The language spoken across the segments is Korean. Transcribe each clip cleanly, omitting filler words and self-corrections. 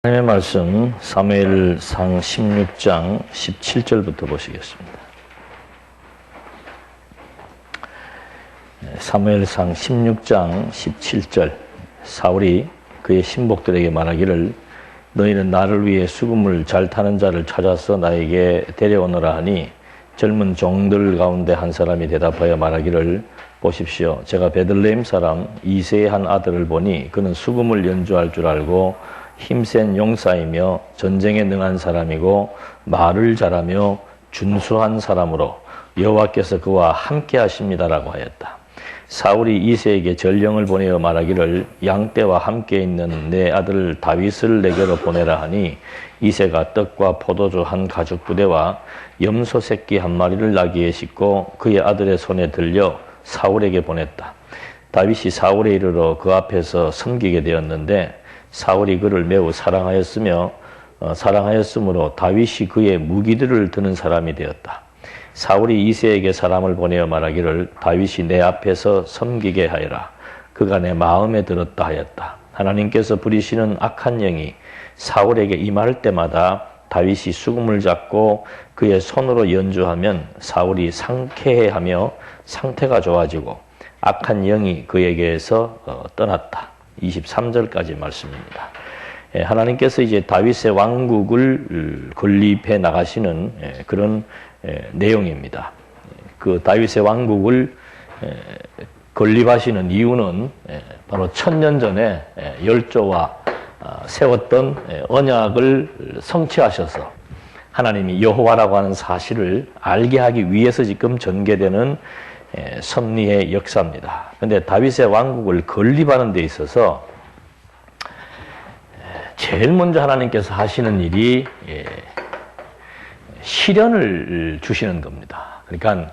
하나님의 말씀 사무엘상 16장 17절부터 보시겠습니다. 사무엘상 16장 17절 사울이 그의 신복들에게 말하기를 너희는 나를 위해 수금을 잘 타는 자를 찾아서 나에게 데려오너라 하니 젊은 종들 가운데 한 사람이 대답하여 말하기를 보십시오. 제가 베들레헴 사람 이새의 한 아들을 보니 그는 수금을 연주할 줄 알고 힘센 용사이며 전쟁에 능한 사람이고 말을 잘하며 준수한 사람으로 여호와께서 그와 함께 하십니다라고 하였다. 사울이 이새에게 전령을 보내어 말하기를 양떼와 함께 있는 내 아들 다윗을 내게로 보내라 하니 이새가 떡과 포도주 한 가죽 부대와 염소 새끼 한 마리를 나귀에 싣고 그의 아들의 손에 들려 사울에게 보냈다. 다윗이 사울에 이르러 그 앞에서 섬기게 되었는데 사울이 그를 매우 사랑하였으므로 다윗이 그의 무기들을 드는 사람이 되었다. 사울이 이새에게 사람을 보내어 말하기를 다윗이 내 앞에서 섬기게 하여라. 그가 내 마음에 들었다 하였다. 하나님께서 부리시는 악한 영이 사울에게 임할 때마다 다윗이 수금을 잡고 그의 손으로 연주하면 사울이 상쾌해하며 상태가 좋아지고 악한 영이 그에게서 떠났다. 23절까지 말씀입니다. 하나님께서 이제 다윗의 왕국을 건립해 나가시는 그런 내용입니다. 그 다윗의 왕국을 건립하시는 이유는 바로 1000년 전에 열조와 세웠던 언약을 성취하셔서 하나님이 여호와라고 하는 사실을 알게 하기 위해서 지금 전개되는 섭리의 역사입니다. 그런데 다윗의 왕국을 건립하는 데 있어서 제일 먼저 하나님께서 하시는 일이 시련을 주시는 겁니다. 그러니까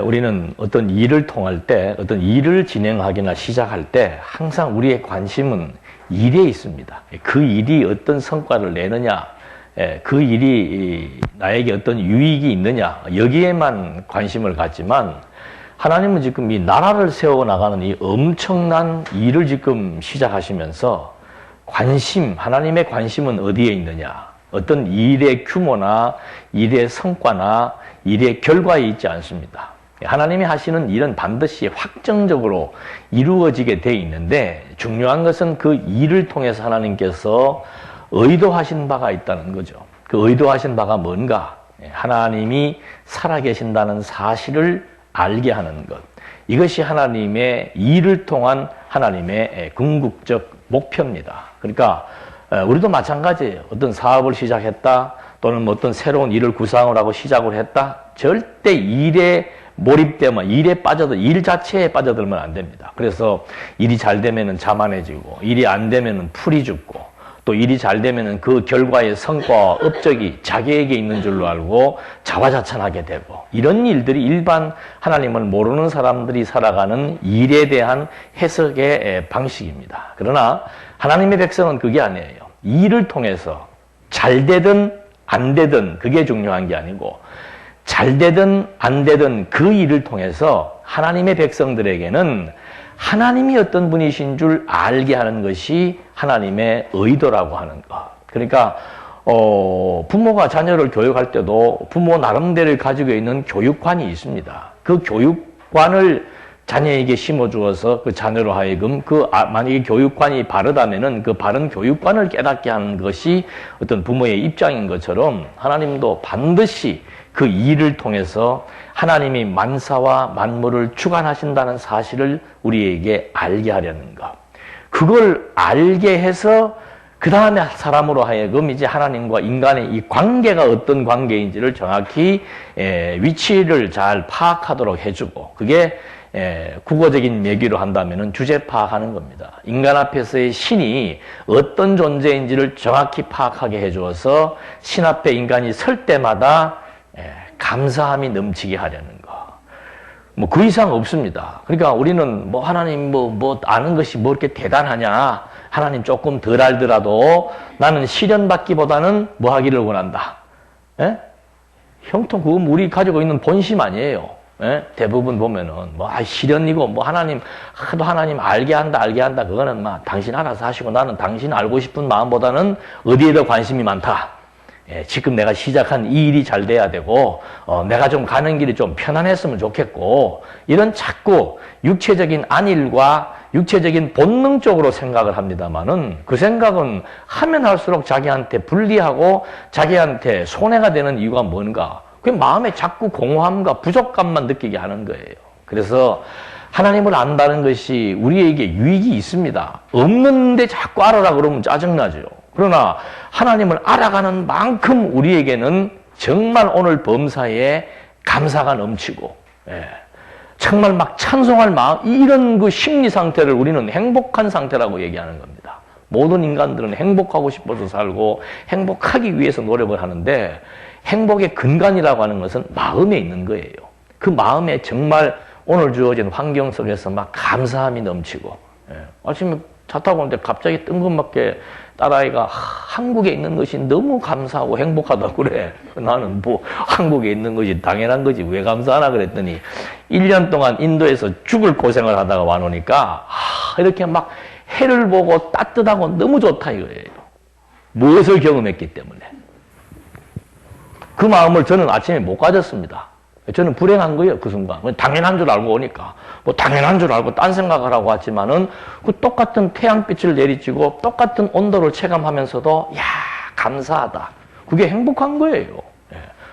우리는 어떤 일을 통할 때, 어떤 일을 진행하거나 시작할 때 항상 우리의 관심은 일에 있습니다. 그 일이 어떤 성과를 내느냐, 그 일이 나에게 어떤 유익이 있느냐, 여기에만 관심을 갖지만 하나님은 지금 이 나라를 세워나가는 이 엄청난 일을 지금 시작하시면서 하나님의 관심은 어디에 있느냐, 어떤 일의 규모나 일의 성과나 일의 결과에 있지 않습니다. 하나님이 하시는 일은 반드시 확정적으로 이루어지게 돼 있는데 중요한 것은 그 일을 통해서 하나님께서 의도하신 바가 있다는 거죠. 그 의도하신 바가 뭔가? 하나님이 살아계신다는 사실을 알게 하는 것. 이것이 하나님의 일을 통한 하나님의 궁극적 목표입니다. 그러니까 우리도 마찬가지예요. 어떤 사업을 시작했다 또는 어떤 새로운 일을 구상을 하고 시작을 했다. 절대 일에 몰입되면 일 자체에 빠져들면 안 됩니다. 그래서 일이 잘 되면은 자만해지고 일이 안 되면은 풀이 죽고 또 일이 잘 되면은 그 결과의 성과와 업적이 자기에게 있는 줄로 알고 자화자찬하게 되고 이런 일들이 일반 하나님을 모르는 사람들이 살아가는 일에 대한 해석의 방식입니다. 그러나 하나님의 백성은 그게 아니에요. 일을 통해서 잘 되든 안 되든 그게 중요한 게 아니고 잘 되든 안 되든 그 일을 통해서 하나님의 백성들에게는 하나님이 어떤 분이신 줄 알게 하는 것이 하나님의 의도라고 하는 것. 그러니까 부모가 자녀를 교육할 때도 부모 나름대로 가지고 있는 교육관이 있습니다. 그 교육관을 자녀에게 심어주어서 그 자녀로 하여금 만약에 교육관이 바르다면은 그 바른 교육관을 깨닫게 하는 것이 어떤 부모의 입장인 것처럼 하나님도 반드시 그 일을 통해서 하나님이 만사와 만물을 주관하신다는 사실을 우리에게 알게 하려는 것. 그걸 알게 해서 그 다음에 사람으로 하여금 이제 하나님과 인간의 이 관계가 어떤 관계인지를 정확히 위치를 잘 파악하도록 해주고 그게 국어적인 얘기로 한다면은 주제 파악하는 겁니다. 인간 앞에서의 신이 어떤 존재인지를 정확히 파악하게 해주어서 신 앞에 인간이 설 때마다 감사함이 넘치게 하려는 거. 뭐 그 이상 없습니다. 그러니까 우리는 뭐 하나님 뭐 아는 것이 뭐 이렇게 대단하냐. 하나님 조금 덜 알더라도 나는 시련받기보다는 뭐 하기를 원한다. 형통 그건 우리 가지고 있는 본심 아니에요. 대부분 보면은 뭐 시련이고 뭐 하나님 하도 하나님 알게 한다 그거는 막 당신 알아서 하시고 나는 당신 알고 싶은 마음보다는 어디에 더 관심이 많다. 지금 내가 시작한 이 일이 잘 돼야 되고 내가 좀 가는 길이 좀 편안했으면 좋겠고 이런 자꾸 육체적인 안일과 육체적인 본능적으로 생각을 합니다만은 그 생각은 하면 할수록 자기한테 불리하고 자기한테 손해가 되는 이유가 뭔가? 그 마음에 자꾸 공허함과 부족감만 느끼게 하는 거예요. 그래서 하나님을 안다는 것이 우리에게 유익이 있습니다. 없는데 자꾸 알아라 그러면 짜증나죠. 그러나 하나님을 알아가는 만큼 우리에게는 정말 오늘 범사에 감사가 넘치고 정말 막 찬송할 마음 이런 그 심리 상태를 우리는 행복한 상태라고 얘기하는 겁니다. 모든 인간들은 행복하고 싶어서 살고 행복하기 위해서 노력을 하는데 행복의 근간이라고 하는 것은 마음에 있는 거예요. 그 마음에 정말 오늘 주어진 환경 속에서 막 감사함이 넘치고 아침에 차 타고 오는데 갑자기 뜬금없게 딸아이가 한국에 있는 것이 너무 감사하고 행복하다고 그래. 나는 뭐 한국에 있는 것이 당연한 거지 왜 감사하나 그랬더니 1년 동안 인도에서 죽을 고생을 하다가 와놓으니까 이렇게 막 해를 보고 따뜻하고 너무 좋다 이거예요. 무엇을 경험했기 때문에. 그 마음을 저는 아침에 못 가졌습니다. 저는 불행한 거예요, 그 순간. 당연한 줄 알고 오니까. 뭐 당연한 줄 알고 딴 생각을 하고 왔지만은 그 똑같은 태양빛을 내리쬐고 똑같은 온도를 체감하면서도 야, 감사하다. 그게 행복한 거예요.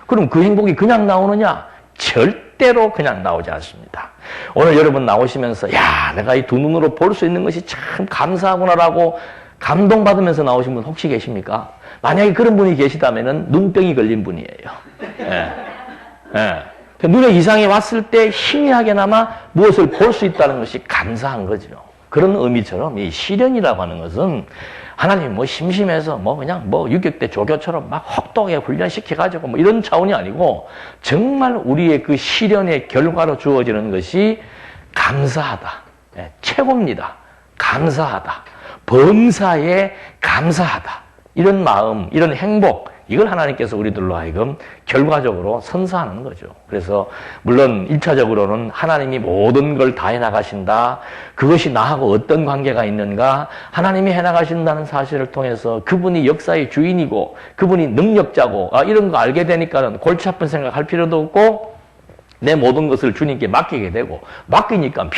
그럼 그 행복이 그냥 나오느냐? 절대로 그냥 나오지 않습니다. 오늘 여러분 나오시면서 야, 내가 이 두 눈으로 볼 수 있는 것이 참 감사하구나라고 감동받으면서 나오신 분 혹시 계십니까? 만약에 그런 분이 계시다면은 눈병이 걸린 분이에요. 눈에 이상이 왔을 때 희미하게나마 무엇을 볼 수 있다는 것이 감사한 거죠. 그런 의미처럼 이 시련이라고 하는 것은 하나님이 뭐 심심해서 뭐 그냥 뭐 유격대 조교처럼 막 혹독하게 훈련시켜가지고 뭐 이런 차원이 아니고 정말 우리의 그 시련의 결과로 주어지는 것이 감사하다. 최고입니다. 감사하다. 범사에 감사하다. 이런 마음, 이런 행복, 이걸 하나님께서 우리들로 하여금 결과적으로 선사하는 거죠. 그래서 물론 1차적으로는 하나님이 모든 걸 다 해나가신다. 그것이 나하고 어떤 관계가 있는가. 하나님이 해나가신다는 사실을 통해서 그분이 역사의 주인이고 그분이 능력자고 이런 거 알게 되니까는 골치 아픈 생각할 필요도 없고 내 모든 것을 주님께 맡기게 되고 맡기니까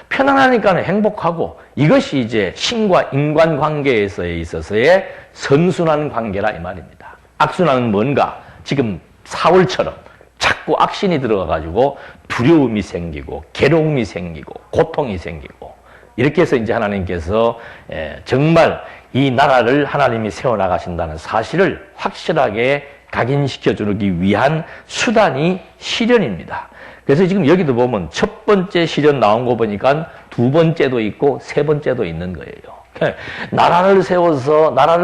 편안하니까 행복하고 이것이 이제 신과 인간관계에서에 있어서의 선순환 관계라 이 말입니다. 악순환은 뭔가? 지금 사울처럼 자꾸 악신이 들어가가지고 두려움이 생기고 괴로움이 생기고 고통이 생기고 이렇게 해서 이제 하나님께서 정말 이 나라를 하나님이 세워나가신다는 사실을 확실하게 각인시켜주기 위한 수단이 시련입니다. 그래서 지금 여기도 보면 첫 번째 시련 나온 거 보니까 두 번째도 있고 세 번째도 있는 거예요. 나라를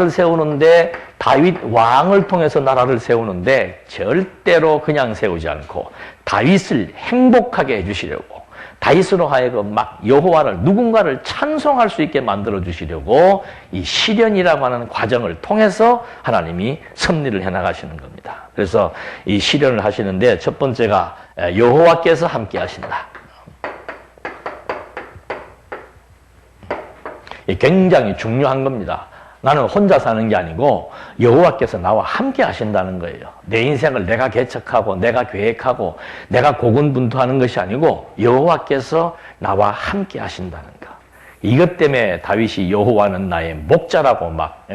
세우는데 다윗 왕을 통해서 나라를 세우는데 절대로 그냥 세우지 않고 다윗을 행복하게 해주시려고 다윗으로 하여금 막 여호와를 누군가를 찬송할 수 있게 만들어 주시려고 이 시련이라고 하는 과정을 통해서 하나님이 섭리를 해나가시는 겁니다. 그래서 이 시련을 하시는데 첫 번째가 여호와께서 함께 하신다. 굉장히 중요한 겁니다. 나는 혼자 사는 게 아니고 여호와께서 나와 함께 하신다는 거예요. 내 인생을 내가 개척하고 내가 계획하고 내가 고군분투하는 것이 아니고 여호와께서 나와 함께 하신다는 거. 이것 때문에 다윗이 여호와는 나의 목자라고 막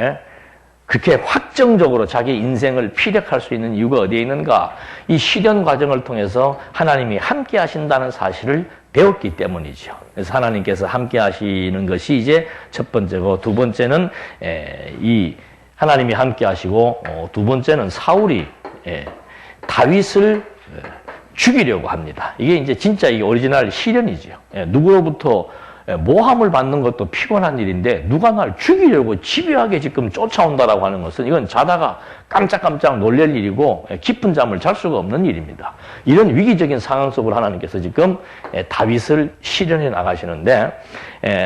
그렇게 확정적으로 자기 인생을 피력할 수 있는 이유가 어디에 있는가? 이 시련 과정을 통해서 하나님이 함께 하신다는 사실을 배웠기 때문이죠. 그래서 하나님께서 함께 하시는 것이 이제 첫 번째고 두 번째는 이 하나님이 함께 하시고 두 번째는 사울이 다윗을 죽이려고 합니다. 이게 이제 진짜 이 오리지널 시련이죠. 누구로부터 모함을 받는 것도 피곤한 일인데 누가 날 죽이려고 집요하게 지금 쫓아온다라고 하는 것은 이건 자다가 깜짝깜짝 놀랄 일이고 깊은 잠을 잘 수가 없는 일입니다. 이런 위기적인 상황 속으로 하나님께서 지금 다윗을 시련해 나가시는데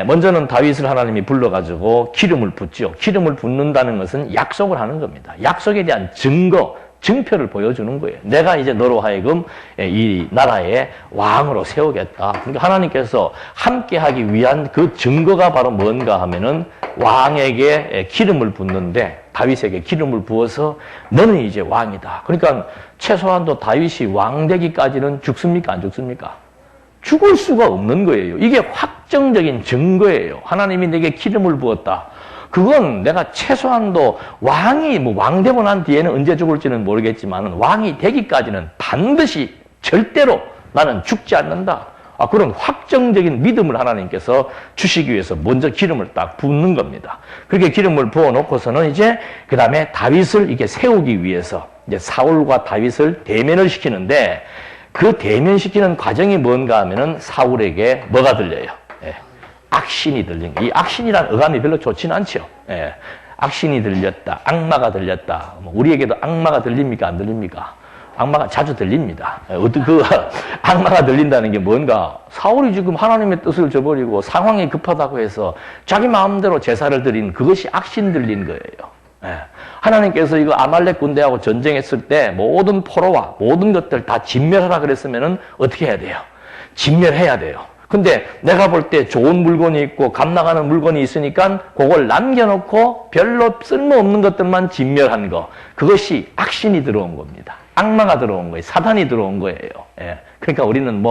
먼저는 다윗을 하나님이 불러가지고 기름을 붓죠. 기름을 붓는다는 것은 약속을 하는 겁니다. 약속에 대한 증거, 증표를 보여주는 거예요. 내가 이제 너로 하여금 이 나라의 왕으로 세우겠다. 그러니까 하나님께서 함께하기 위한 그 증거가 바로 뭔가 하면은 왕에게 기름을 붓는데 다윗에게 기름을 부어서 너는 이제 왕이다. 그러니까 최소한도 다윗이 왕 되기까지는 죽습니까? 안 죽습니까? 죽을 수가 없는 거예요. 이게 확정적인 증거예요. 하나님이 내게 기름을 부었다. 그건 내가 최소한도 왕이 왕 되고 난 뒤에는 언제 죽을지는 모르겠지만 왕이 되기까지는 반드시 절대로 나는 죽지 않는다. 그런 확정적인 믿음을 하나님께서 주시기 위해서 먼저 기름을 딱 붓는 겁니다. 그렇게 기름을 부어 놓고서는 이제 그 다음에 다윗을 이게 세우기 위해서 이제 사울과 다윗을 대면을 시키는데 그 대면시키는 과정이 뭔가 하면은 사울에게 뭐가 들려요? 악신이 들린 거. 이 악신이라는 어감이 별로 좋지는 않죠. 악신이 들렸다. 악마가 들렸다. 우리에게도 악마가 들립니까? 안 들립니까? 악마가 자주 들립니다. 그 악마가 들린다는 게 뭔가 사울이 지금 하나님의 뜻을 저버리고 상황이 급하다고 해서 자기 마음대로 제사를 드린 그것이 악신 들린 거예요. 하나님께서 이거 아말렉 군대하고 전쟁했을 때 모든 포로와 모든 것들 다 진멸하라 그랬으면은 어떻게 해야 돼요? 진멸해야 돼요. 근데 내가 볼 때 좋은 물건이 있고 값 나가는 물건이 있으니까 그걸 남겨놓고 별로 쓸모없는 것들만 진멸한 거. 그것이 악신이 들어온 겁니다. 악마가 들어온 거예요. 사단이 들어온 거예요. 그러니까 우리는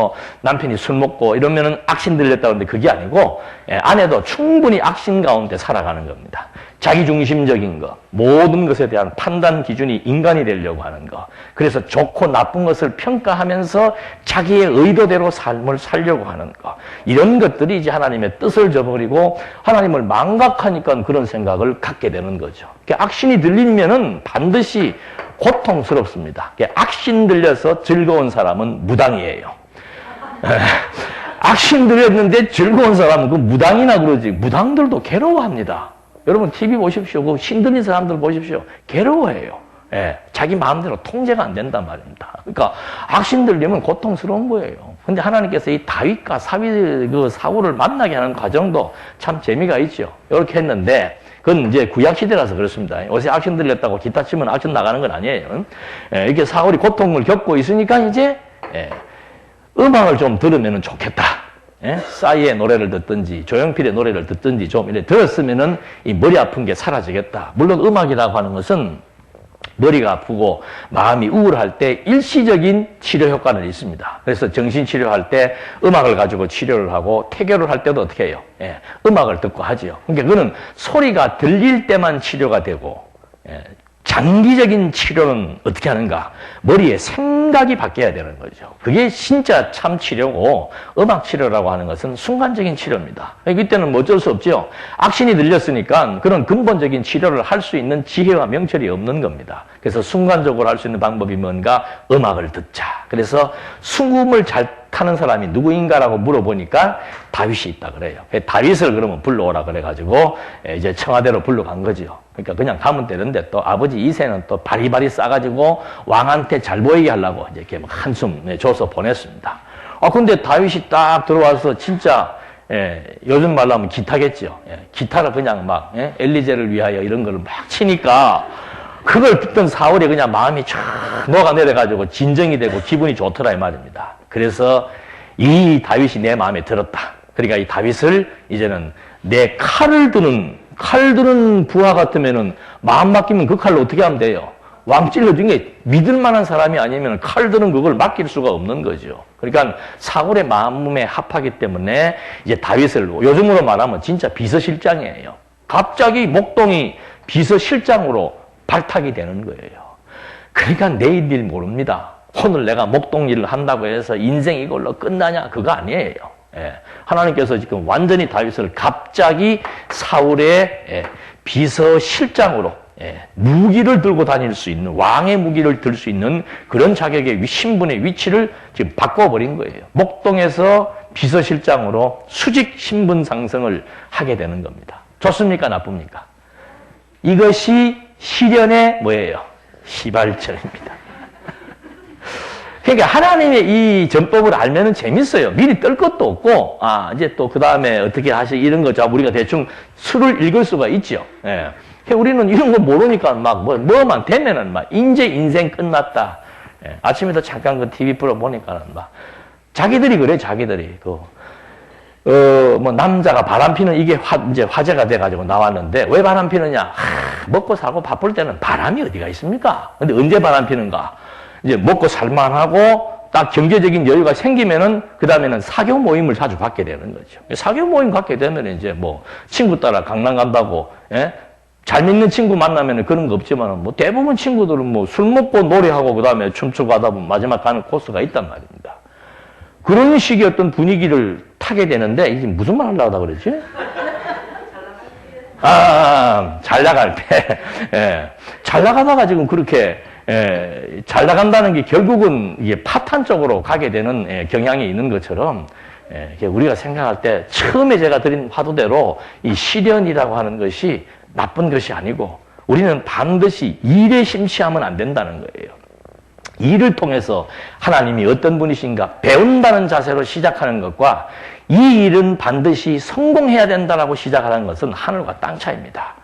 남편이 술 먹고 이러면은 악신 들렸다고 하는데 그게 아니고 아내도 충분히 악신 가운데 살아가는 겁니다. 자기중심적인 거, 모든 것에 대한 판단 기준이 인간이 되려고 하는 거. 그래서 좋고 나쁜 것을 평가하면서 자기의 의도대로 삶을 살려고 하는 거. 이런 것들이 이제 하나님의 뜻을 저버리고 하나님을 망각하니까 그런 생각을 갖게 되는 거죠. 악신이 들리면은 반드시 고통스럽습니다. 악신 들려서 즐거운 사람은 무당이에요. 악신 들렸는데 즐거운 사람은 그 무당이나 그러지. 무당들도 괴로워합니다. 여러분 TV 보십시오. 그 신들린 사람들 보십시오. 괴로워해요. 자기 마음대로 통제가 안 된단 말입니다. 그러니까 악신 들리면 고통스러운 거예요. 근데 하나님께서 이 다윗과 사울을 만나게 하는 과정도 참 재미가 있죠. 이렇게 했는데 그건 이제 구약 시대라서 그렇습니다. 요새 악신 들렸다고 기타 치면 악신 나가는 건 아니에요. 이렇게 사울이 고통을 겪고 있으니까 이제 음악을 좀 들으면 좋겠다. 싸이의 노래를 듣든지 조용필의 노래를 듣든지 좀 이렇게 들었으면은 이 머리 아픈 게 사라지겠다. 물론 음악이라고 하는 것은 머리가 아프고 마음이 우울할 때 일시적인 치료 효과는 있습니다. 그래서 정신치료할 때 음악을 가지고 치료를 하고 태교를 할 때도 어떻게 해요? 음악을 듣고 하지요. 그러니까 그거는 소리가 들릴 때만 치료가 되고 장기적인 치료는 어떻게 하는가? 머리에 생각이 바뀌어야 되는 거죠. 그게 진짜 참 치료고 음악 치료라고 하는 것은 순간적인 치료입니다. 이때는 어쩔 수 없죠. 악신이 들렸으니까 그런 근본적인 치료를 할 수 있는 지혜와 명철이 없는 겁니다. 그래서 순간적으로 할 수 있는 방법이 뭔가? 음악을 듣자. 그래서 수금을 잘 타는 사람이 누구인가라고 물어보니까 다윗이 있다 그래요. 다윗을 그러면 불러오라 그래가지고 이제 청와대로 불러간 거죠. 그러니까 그냥 가면 되는데 또 아버지 이새는 또 바리바리 싸가지고 왕한테 잘 보이게 하려고 이제 이렇게 막 한숨 줘서 보냈습니다. 근데 다윗이 딱 들어와서 진짜 요즘 말로 하면 기타겠죠. 기타를 그냥 막 엘리제를 위하여 이런 걸 막 치니까 그걸 듣던 사울이 그냥 마음이 쫙 녹아내려가지고 진정이 되고 기분이 좋더라 이 말입니다. 그래서 이 다윗이 내 마음에 들었다. 그러니까 이 다윗을 이제는 내 칼 드는 부하 같으면은 마음 맡기면 그 칼로 어떻게 하면 돼요? 왕 찔러준 게 믿을 만한 사람이 아니면 칼 드는 그걸 맡길 수가 없는 거죠. 그러니까 사울의 마음에 합하기 때문에 이제 다윗을 요즘으로 말하면 진짜 비서실장이에요. 갑자기 목동이 비서실장으로 발탁이 되는 거예요. 그러니까 내일 일 모릅니다. 오늘 내가 목동 일을 한다고 해서 인생 이걸로 끝나냐? 그거 아니에요. 하나님께서 지금 완전히 다윗을 갑자기 사울의 비서실장으로 무기를 들고 다닐 수 있는 왕의 무기를 들 수 있는 그런 자격의 신분의 위치를 지금 바꿔버린 거예요. 목동에서 비서실장으로 수직 신분 상승을 하게 되는 겁니다. 좋습니까? 나쁩니까? 이것이 시련의 뭐예요? 시발점입니다. 그러니까 하나님의 이 전법을 알면은 재밌어요. 미리 떨 것도 없고, 이제 또 그 다음에 어떻게 하시 이런 거, 우리가 대충 수를 읽을 수가 있죠. 우리는 이런 거 모르니까 막 뭐만 되면은 막 이제 인생 끝났다. 예, 아침에도 잠깐 그 TV 프로 보니까는 막 자기들이 그래, 자기들이. 뭐 남자가 바람 피는 이게 이제 화제가 돼가지고 나왔는데 왜 바람 피느냐? 먹고 살고 바쁠 때는 바람이 어디가 있습니까? 근데 언제 바람 피는가? 이제 먹고 살만하고 딱 경제적인 여유가 생기면은 그 다음에는 사교 모임을 자주 갖게 되는 거죠. 사교 모임 갖게 되면 이제 뭐 친구 따라 강남 간다고, 예? 잘 믿는 친구 만나면은 그런 거 없지만은 뭐 대부분 친구들은 뭐 술 먹고 노래하고 그 다음에 춤추고 하다 보면 마지막 가는 코스가 있단 말입니다. 그런 식의 어떤 분위기를 타게 되는데 이게 무슨 말 하려고 그러지? 잘 나갈 때. 예. 잘 나가다가 지금 그렇게 잘 나간다는 게 결국은 이게 파탄적으로 가게 되는 경향이 있는 것처럼 우리가 생각할 때 처음에 제가 드린 화두대로 이 시련이라고 하는 것이 나쁜 것이 아니고 우리는 반드시 일에 심취하면 안 된다는 거예요. 일을 통해서 하나님이 어떤 분이신가 배운다는 자세로 시작하는 것과 이 일은 반드시 성공해야 된다라고 시작하는 것은 하늘과 땅 차이입니다.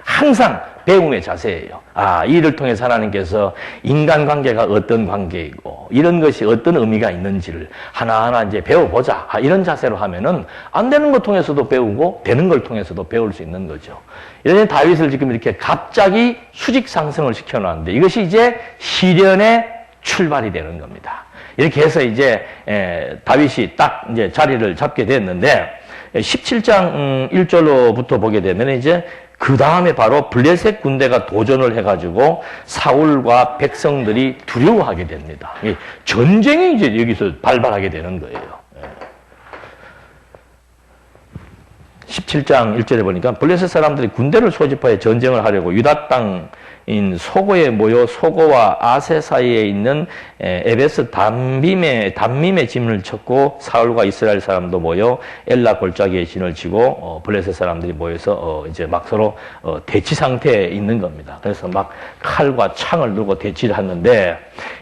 항상 배움의 자세예요. 이 일을 통해서 하나님께서 인간관계가 어떤 관계이고 이런 것이 어떤 의미가 있는지를 하나하나 이제 배워보자. 이런 자세로 하면은 안 되는 것 통해서도 배우고 되는 걸 통해서도 배울 수 있는 거죠. 이런 다윗을 지금 이렇게 갑자기 수직 상승을 시켜놨는데 이것이 이제 시련의 출발이 되는 겁니다. 이렇게 해서 이제 다윗이 딱 이제 자리를 잡게 됐는데 17장 1절로부터 보게 되면 이제 그 다음에 바로 블레셋 군대가 도전을 해가지고 사울과 백성들이 두려워하게 됩니다. 전쟁이 이제 여기서 발발하게 되는 거예요. 17장 1절에 보니까 블레셋 사람들이 군대를 소집하여 전쟁을 하려고 유다 땅인 소고에 모여 소고와 아세 사이에 있는 에베스 단밈의 진을 쳤고 사울과 이스라엘 사람도 모여 엘라 골짜기에 진을 치고 블레셋 사람들이 모여서 이제 막 서로 대치 상태에 있는 겁니다. 그래서 막 칼과 창을 들고 대치를 하는데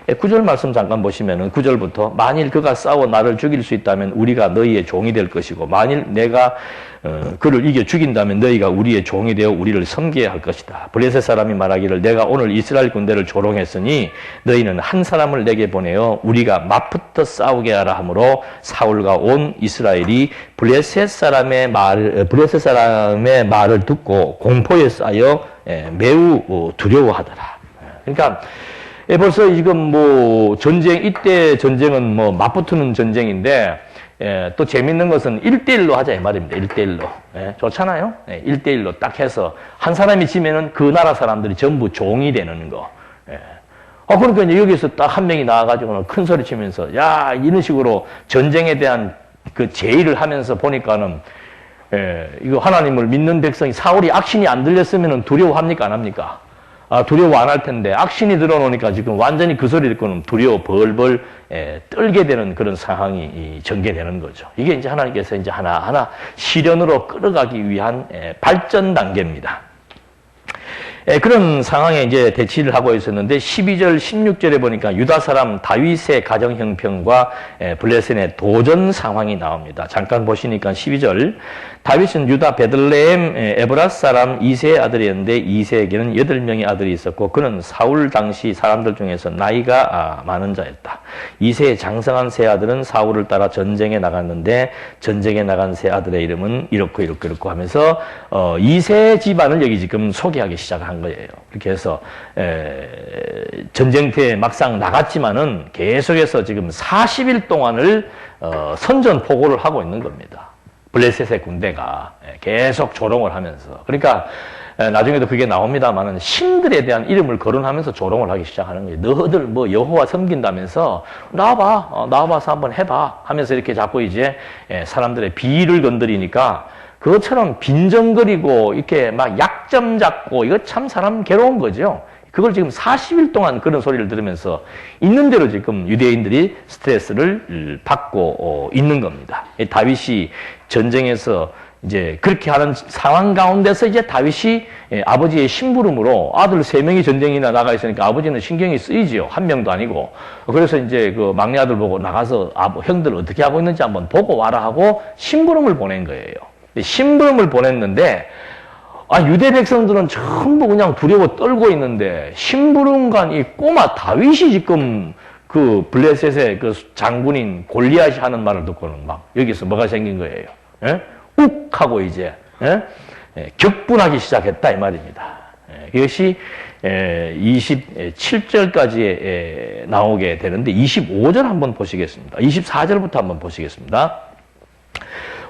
9절 말씀 잠깐 보시면은 9절부터 만일 그가 싸워 나를 죽일 수 있다면 우리가 너희의 종이 될 것이고 만일 내가 그를 이겨 죽인다면 너희가 우리의 종이 되어 우리를 섬겨야 할 것이다. 블레셋 사람이 말하기를 내가 오늘 이스라엘 군대를 조롱했으니 너희는 한 사람을 내게 보내어 우리가 맞붙어 싸우게 하라 하므로 사울과 온 이스라엘이 블레셋 사람의 말을 듣고 공포에 쌓여 매우 두려워하더라. 그러니까 벌써 지금 뭐 이때 전쟁은 뭐 맞붙는 전쟁인데 또 재밌는 것은 1대1로 하자 이 말입니다. 1대1로. 좋잖아요. 1대1로 딱 해서 한 사람이 지면은 그 나라 사람들이 전부 종이 되는 거. 그러니까 이제 여기서 딱 한 명이 나와가지고는 큰 소리 치면서 야 이런 식으로 전쟁에 대한 그 제의를 하면서 보니까는 이거 하나님을 믿는 백성이 사울이 악신이 안 들렸으면은 두려워합니까 안 합니까? 두려워 안 할 텐데 악신이 들어놓으니까 지금 완전히 그 소리 듣고는 두려워 벌벌 떨게 되는 그런 상황이 전개되는 거죠. 이게 이제 하나님께서 이제 하나하나 시련으로 끌어가기 위한 발전 단계입니다. 그런 상황에 이제 대치를 하고 있었는데 12절, 16절에 보니까 유다 사람 다윗의 가정 형편과 블레셋의 도전 상황이 나옵니다. 잠깐 보시니까 12절 다윗은 유다 베들레헴 에브라 사람 이세의 아들이었는데 이세에게는 8명의 아들이 있었고 그는 사울 당시 사람들 중에서 나이가 많은 자였다. 이세의 장성한 세 아들은 사울을 따라 전쟁에 나갔는데 전쟁에 나간 세 아들의 이름은 이렇고 하면서 이세 집안을 여기 지금 소개하기 시작한 거예요. 이렇게 해서 전쟁터에 막상 나갔지만은 계속해서 지금 40일 동안을 선전포고를 하고 있는 겁니다. 블레셋의 군대가 계속 조롱을 하면서 그러니까 나중에도 그게 나옵니다만은 신들에 대한 이름을 거론하면서 조롱을 하기 시작하는 거예요. 너희들 뭐 여호와 섬긴다면서 나와봐서 한번 해봐 하면서 이렇게 자꾸 이제 사람들의 비위를 건드리니까 그것처럼 빈정거리고 이렇게 막 약점 잡고 이거 참 사람 괴로운 거죠. 그걸 지금 40일 동안 그런 소리를 들으면서 있는 대로 지금 유대인들이 스트레스를 받고 있는 겁니다. 다윗이 전쟁에서 이제 그렇게 하는 상황 가운데서 이제 다윗이 아버지의 심부름으로 아들 3명이 전쟁이나 나가 있으니까 아버지는 신경이 쓰이지요. 한 명도 아니고. 그래서 이제 그 막내 아들 보고 나가서 형들 어떻게 하고 있는지 한번 보고 와라 하고 심부름을 보낸 거예요. 심부름을 보냈는데 유대 백성들은 전부 그냥 두려워 떨고 있는데 심부름관 이 꼬마 다윗이 지금 그 블레셋의 그 장군인 골리앗이 하는 말을 듣고는 막 여기서 뭐가 생긴 거예요. 예? 욱 하고 이제 격분하기 시작했다 이 말입니다. 이것이 27절까지 나오게 되는데 25절 한번 보시겠습니다. 24절부터 한번 보시겠습니다.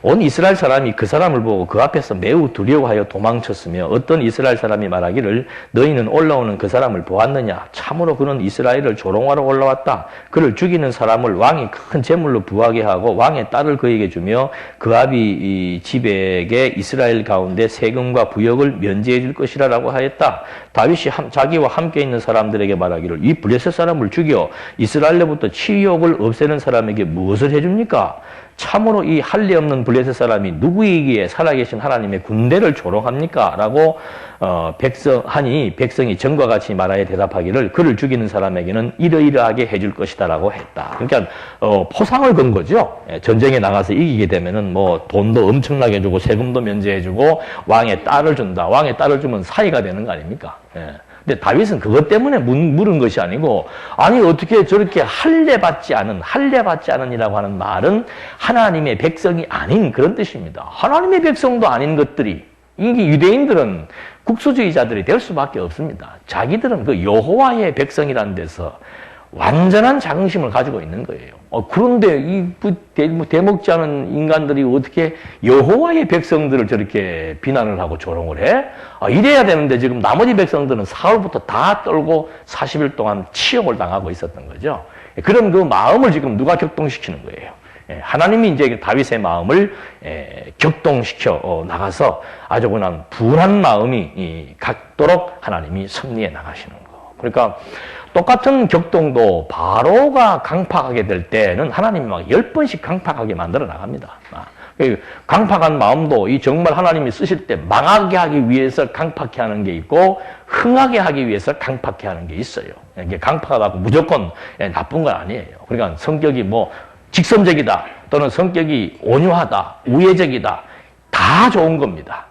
온 이스라엘 사람이 그 사람을 보고 그 앞에서 매우 두려워하여 도망쳤으며 어떤 이스라엘 사람이 말하기를 너희는 올라오는 그 사람을 보았느냐? 참으로 그는 이스라엘을 조롱하러 올라왔다. 그를 죽이는 사람을 왕이 큰 제물로 부하게 하고 왕의 딸을 그에게 주며 그 아비 집에게 이스라엘 가운데 세금과 부역을 면제해 줄 것이라라고 하였다. 다윗이 자기와 함께 있는 사람들에게 말하기를 이 블레셋 사람을 죽여 이스라엘로부터 치욕을 없애는 사람에게 무엇을 해줍니까? 참으로 이 할례 없는 블레셋 사람이 누구이기에 살아계신 하나님의 군대를 조롱합니까? 라고 백성이 전과 같이 말하여 대답하기를 그를 죽이는 사람에게는 이러이러하게 해줄 것이다 라고 했다. 그러니까 포상을 건 거죠. 전쟁에 나가서 이기게 되면은 뭐 돈도 엄청나게 주고 세금도 면제해주고 왕의 딸을 준다. 왕의 딸을 주면 사이가 되는 거 아닙니까? 근데 다윗은 그것 때문에 물은 것이 아니고 아니 어떻게 저렇게 할례받지 않은이라고 하는 말은 하나님의 백성이 아닌 그런 뜻입니다. 하나님의 백성도 아닌 것들이 이게 유대인들은 국수주의자들이 될 수밖에 없습니다. 자기들은 그 여호와의 백성이라는 데서 완전한 자긍심을 가지고 있는 거예요. 그런데 이 대먹지 않은 인간들이 어떻게 여호와의 백성들을 저렇게 비난을 하고 조롱을 해? 이래야 되는데 지금 나머지 백성들은 사흘부터 다 떨고 40일 동안 치욕을 당하고 있었던 거죠. 그런 그 마음을 지금 누가 격동시키는 거예요. 하나님이 이제 다윗의 마음을 격동시켜 나가서 아주 그냥 분한 마음이 갖도록 하나님이 섭리해 나가시는 거. 그러니까 똑같은 격동도 바로가 강팍하게 될 때는 하나님이 막 10번씩 강팍하게 만들어 나갑니다. 강팍한 마음도 이 정말 하나님이 쓰실 때 망하게 하기 위해서 강팍해 하는 게 있고 흥하게 하기 위해서 강팍해 하는 게 있어요. 이게 강팍하다고 무조건 나쁜 건 아니에요. 그러니까 성격이 뭐 직선적이다 또는 성격이 온유하다, 우애적이다 다 좋은 겁니다.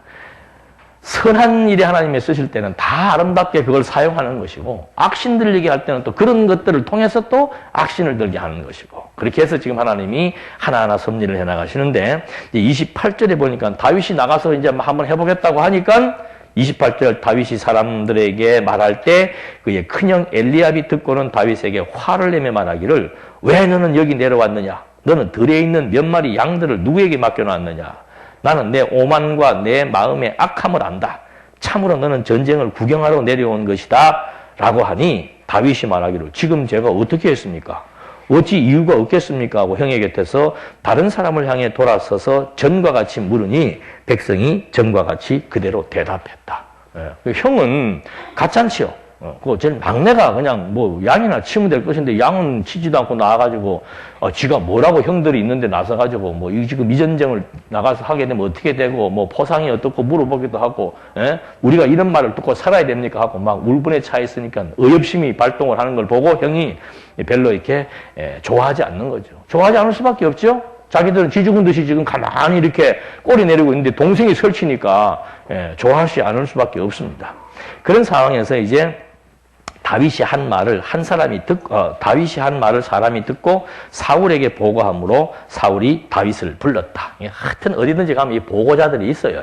선한 일에 하나님이 쓰실 때는 다 아름답게 그걸 사용하는 것이고 악신 들리게 할 때는 또 그런 것들을 통해서 또 악신을 들게 하는 것이고 그렇게 해서 지금 하나님이 하나하나 섭리를 해나가시는데 28절에 보니까 다윗이 나가서 이제 한번 해보겠다고 하니까 28절 다윗이 사람들에게 말할 때 그의 큰형 엘리압이 듣고는 다윗에게 화를 내며 말하기를 왜 너는 여기 내려왔느냐? 너는 들에 있는 몇 마리 양들을 누구에게 맡겨놨느냐? 나는 내 오만과 내 마음의 악함을 안다. 참으로 너는 전쟁을 구경하러 내려온 것이다. 라고 하니 다윗이 말하기를 지금 제가 어떻게 했습니까? 어찌 이유가 없겠습니까? 하고 형의 곁에서 다른 사람을 향해 돌아서서 전과 같이 물으니 백성이 전과 같이 그대로 대답했다. 형은 가짠치요. 제 막내가 그냥 뭐 양이나 치면 될 것인데 양은 치지도 않고 나와가지고 지가 뭐라고 형들이 있는데 나서가지고 뭐 지금 이 전쟁을 나가서 하게 되면 어떻게 되고 뭐 포상이 어떻고 물어보기도 하고 우리가 이런 말을 듣고 살아야 됩니까 하고 막 울분에 차 있으니까 의협심이 발동을 하는 걸 보고 형이 별로 이렇게 좋아하지 않는 거죠. 좋아하지 않을 수밖에 없죠. 자기들은 지 죽은 듯이 지금 가만히 이렇게 꼬리 내리고 있는데 동생이 설치니까 좋아하지 않을 수밖에 없습니다. 그런 상황에서 이제 다윗이 한 말을 사람이 듣고 사울에게 보고함으로 사울이 다윗을 불렀다. 하여튼 어디든지 가면 이 보고자들이 있어요.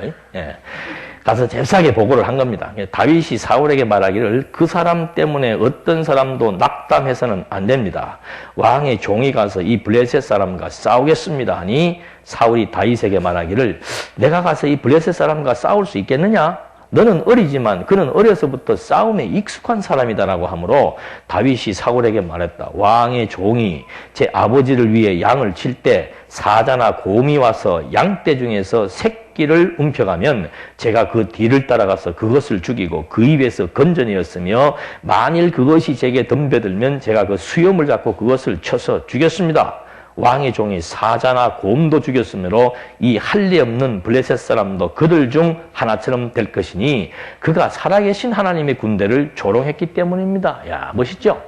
가서 잽싸게 보고를 한 겁니다. 다윗이 사울에게 말하기를 그 사람 때문에 어떤 사람도 낙담해서는 안 됩니다. 왕의 종이 가서 이 블레셋 사람과 싸우겠습니다 하니 사울이 다윗에게 말하기를 내가 가서 이 블레셋 사람과 싸울 수 있겠느냐? 너는 어리지만 그는 어려서부터 싸움에 익숙한 사람이다라고 하므로 다윗이 사울에게 말했다. 왕의 종이 제 아버지를 위해 양을 칠 때 사자나 곰이 와서 양떼 중에서 새끼를 움켜가면 제가 그 뒤를 따라가서 그것을 죽이고 그 입에서 건져내었으며 만일 그것이 제게 덤벼들면 제가 그 수염을 잡고 그것을 쳐서 죽였습니다. 왕의 종이 사자나 곰도 죽였으므로 이 할례 없는 블레셋 사람도 그들 중 하나처럼 될 것이니 그가 살아계신 하나님의 군대를 조롱했기 때문입니다. 야, 멋있죠?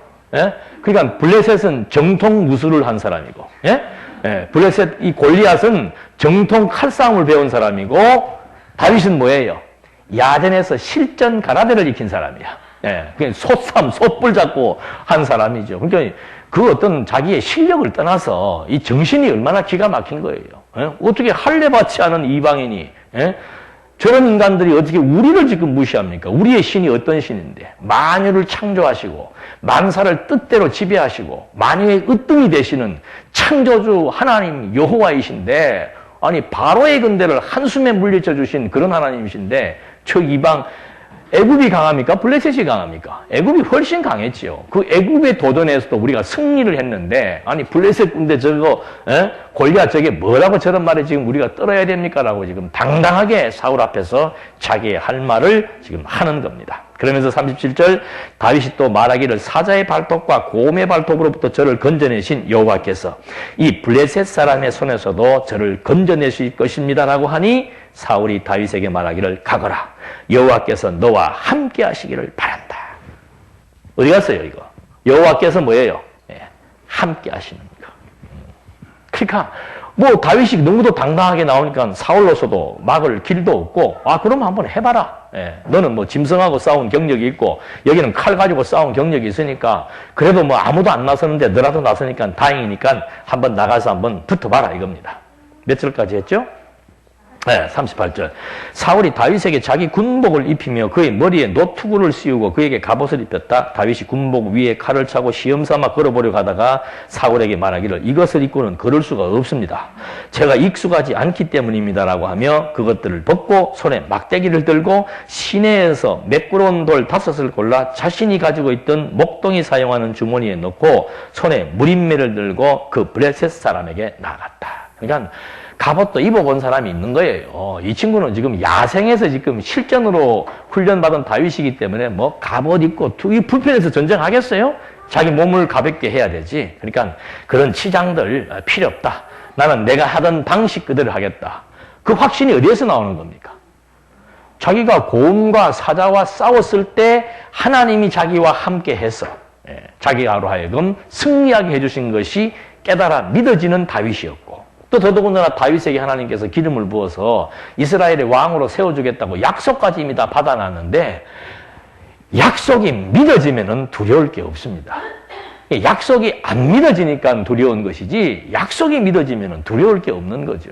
그러니까 블레셋은 정통 무술을 한 사람이고, 블레셋 이 골리앗은 정통 칼싸움을 배운 사람이고, 다윗은 뭐예요? 야전에서 실전 가라데를 익힌 사람이야. 예, 그냥 솥삼, 솥불 잡고 한 사람이죠. 그러니까 그 어떤 자기의 실력을 떠나서 이 정신이 얼마나 기가 막힌 거예요. 예? 어떻게 할례받지 않은 이방인이, 예? 저런 인간들이 어떻게 우리를 지금 무시합니까? 우리의 신이 어떤 신인데? 만유를 창조하시고, 만사를 뜻대로 지배하시고, 만유의 으뜸이 되시는 창조주 하나님 여호와이신데, 아니, 바로의 근대를 한숨에 물리쳐 주신 그런 하나님이신데, 저 이방, 애굽이 강합니까? 블레셋이 강합니까? 애굽이 훨씬 강했지요. 그 애굽의 도전에서도 우리가 승리를 했는데, 아니 블레셋 군대 저거 골리앗 저게 뭐라고 저런 말에 지금 우리가 떨어야 됩니까? 라고 지금 당당하게 사울 앞에서 자기의 할 말을 지금 하는 겁니다. 그러면서 37절 다윗이 또 말하기를 사자의 발톱과 곰의 발톱으로부터 저를 건져내신 여호와께서 이 블레셋 사람의 손에서도 저를 건져내실 것입니다 라고 하니 사울이 다윗에게 말하기를 가거라. 여호와께서 너와 함께 하시기를 바란다. 어디 갔어요 이거? 여호와께서 뭐예요? 예, 함께 하시는 거. 그러니까 뭐 다윗이 너무도 당당하게 나오니까 사울로서도 막을 길도 없고 그러면 한번 해봐라. 예, 너는 뭐 짐승하고 싸운 경력이 있고 여기는 칼 가지고 싸운 경력이 있으니까 그래도 뭐 아무도 안 나서는데 너라도 나서니까 다행이니까 한번 나가서 한번 붙어봐라 이겁니다. 몇 절까지 했죠? 네, 38절. 사울이 다윗에게 자기 군복을 입히며 그의 머리에 노투구를 씌우고 그에게 갑옷을 입혔다. 다윗이 군복 위에 칼을 차고 시험삼아 걸어보려고 하다가 사울에게 말하기를 이것을 입고는 걸을 수가 없습니다. 제가 익숙하지 않기 때문입니다라고 하며 그것들을 벗고 손에 막대기를 들고 시내에서 매끄러운 돌 5을 골라 자신이 가지고 있던 목동이 사용하는 주머니에 넣고 손에 무림매를 들고 그 블레셋 사람에게 나갔다. 그러니까 갑옷도 입어본 사람이 있는 거예요. 이 친구는 지금 야생에서 지금 실전으로 훈련받은 다윗이기 때문에 뭐 갑옷 입고 이 불편해서 전쟁하겠어요? 자기 몸을 가볍게 해야 되지. 그러니까 그런 치장들 필요 없다. 나는 내가 하던 방식 그대로 하겠다. 그 확신이 어디에서 나오는 겁니까? 자기가 곰과 사자와 싸웠을 때 하나님이 자기와 함께 해서 자기로 하여금 승리하게 해주신 것이 깨달아 믿어지는 다윗이었고 또 더더군다나 다윗에게 하나님께서 기름을 부어서 이스라엘의 왕으로 세워주겠다고 약속까지 이미 다 받아놨는데 약속이 믿어지면 두려울 게 없습니다. 약속이 안 믿어지니까 두려운 것이지 약속이 믿어지면 두려울 게 없는 거죠.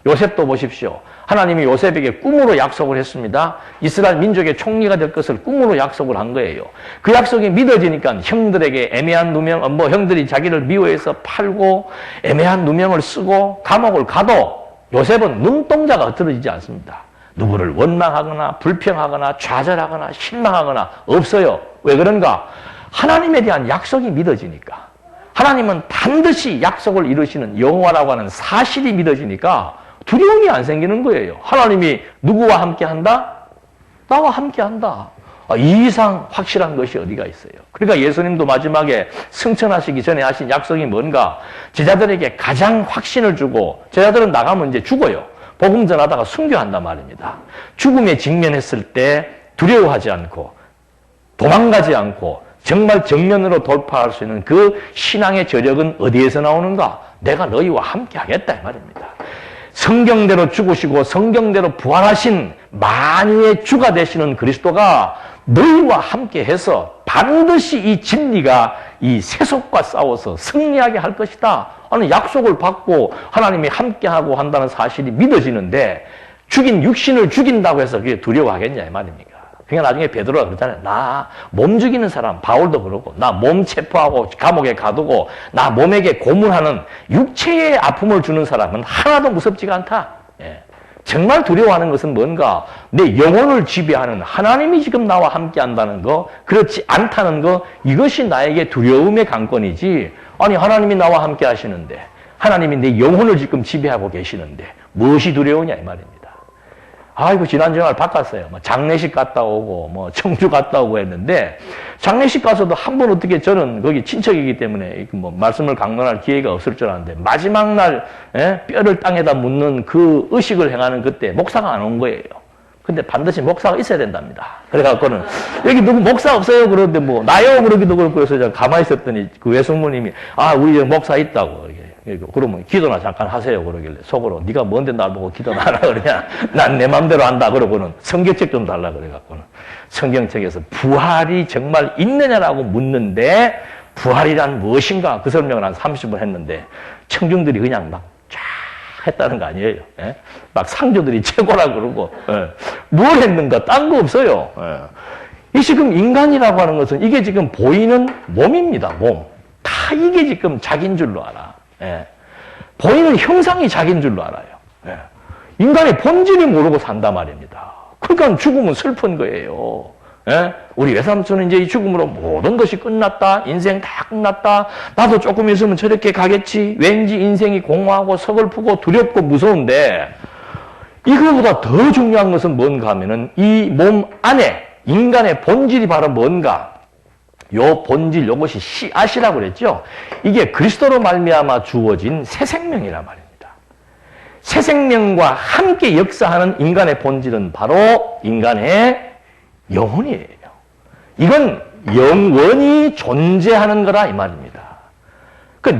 요셉도 보십시오. 하나님이 요셉에게 꿈으로 약속을 했습니다. 이스라엘 민족의 총리가 될 것을 꿈으로 약속을 한 거예요. 그 약속이 믿어지니까 형들에게 애매한 누명, 형들이 자기를 미워해서 팔고 애매한 누명을 쓰고 감옥을 가도 요셉은 눈동자가 흐트러지지 않습니다. 누구를 원망하거나 불평하거나 좌절하거나 실망하거나 없어요. 왜 그런가? 하나님에 대한 약속이 믿어지니까. 하나님은 반드시 약속을 이루시는 여호와라고 하는 사실이 믿어지니까 두려움이 안 생기는 거예요. 하나님이 누구와 함께 한다? 나와 함께 한다. 이 이상 확실한 것이 어디가 있어요. 그러니까 예수님도 마지막에 승천하시기 전에 하신 약속이 뭔가? 제자들에게 가장 확신을 주고 제자들은 나가면 이제 죽어요. 복음 전하다가 순교한단 말입니다. 죽음에 직면했을 때 두려워하지 않고 도망가지 않고 정말 정면으로 돌파할 수 있는 그 신앙의 저력은 어디에서 나오는가? 내가 너희와 함께 하겠다 이 말입니다. 성경대로 죽으시고 성경대로 부활하신 만유의 주가 되시는 그리스도가 너희와 함께 해서 반드시 이 진리가 이 세속과 싸워서 승리하게 할 것이다. 아니 약속을 받고 하나님이 함께하고 한다는 사실이 믿어지는데 죽인 육신을 죽인다고 해서 그게 두려워하겠냐 이 말입니까? 그러니까 나중에 베드로가 그러잖아요. 나 몸 죽이는 사람 바울도 그러고 나 몸 체포하고 감옥에 가두고 나 몸에게 고문하는 육체의 아픔을 주는 사람은 하나도 무섭지가 않다. 예. 정말 두려워하는 것은 뭔가? 내 영혼을 지배하는 하나님이 지금 나와 함께 한다는 거, 그렇지 않다는 거, 이것이 나에게 두려움의 관건이지. 아니 하나님이 나와 함께 하시는데 하나님이 내 영혼을 지금 지배하고 계시는데 무엇이 두려우냐 이 말입니다. 아이고 지난 주말 바꿨어요. 뭐 장례식 갔다 오고 뭐 청주 갔다 오고 했는데 장례식 가서도 한 번 어떻게 저는 거기 친척이기 때문에 뭐 말씀을 강론할 기회가 없을 줄 알았는데 마지막 날 뼈를 땅에다 묻는 그 의식을 행하는 그때 목사가 안 온 거예요. 근데 반드시 목사가 있어야 된답니다. 그래갖고는 여기 누구 목사 없어요? 그러는데 뭐 나요? 그러기도 그렇고 해서 제가 가만히 있었더니 그 외숙모님이 우리 목사 있다고. 그러면 기도나 잠깐 하세요. 그러길래 속으로 네가 뭔데 날 보고 기도나 하라 그러냐. 난 내 맘대로 한다. 그러고는 성경책 좀 달라 그래갖고는 성경책에서 부활이 정말 있느냐라고 묻는데 부활이란 무엇인가 그 설명을 한 30분 했는데 청중들이 그냥 막 쫙 했다는 거 아니에요. 예? 막 상조들이 최고라고 그러고 예. 뭘 했는가 딴 거 없어요. 예. 이 지금 인간이라고 하는 것은 이게 지금 보이는 몸입니다. 몸. 다 이게 지금 자기인 줄로 알아. 예. 보이는 형상이 자기인 줄로 알아요. 예. 인간의 본질이 모르고 산단 말입니다. 그러니까 죽음은 슬픈 거예요. 예? 우리 외삼촌은 이제 이 죽음으로 모든 것이 끝났다. 인생 다 끝났다. 나도 조금 있으면 저렇게 가겠지. 왠지 인생이 공허하고 서글프고 두렵고 무서운데 이거보다 더 중요한 것은 뭔가 하면은 이 몸 안에 인간의 본질이 바로 뭔가 요 본질 요것이 씨앗이라고 그랬죠. 이게 그리스도로 말미암아 주어진 새 생명이란 말입니다. 새 생명과 함께 역사하는 인간의 본질은 바로 인간의 영혼이에요. 이건 영원히 존재하는 거라 이 말입니다.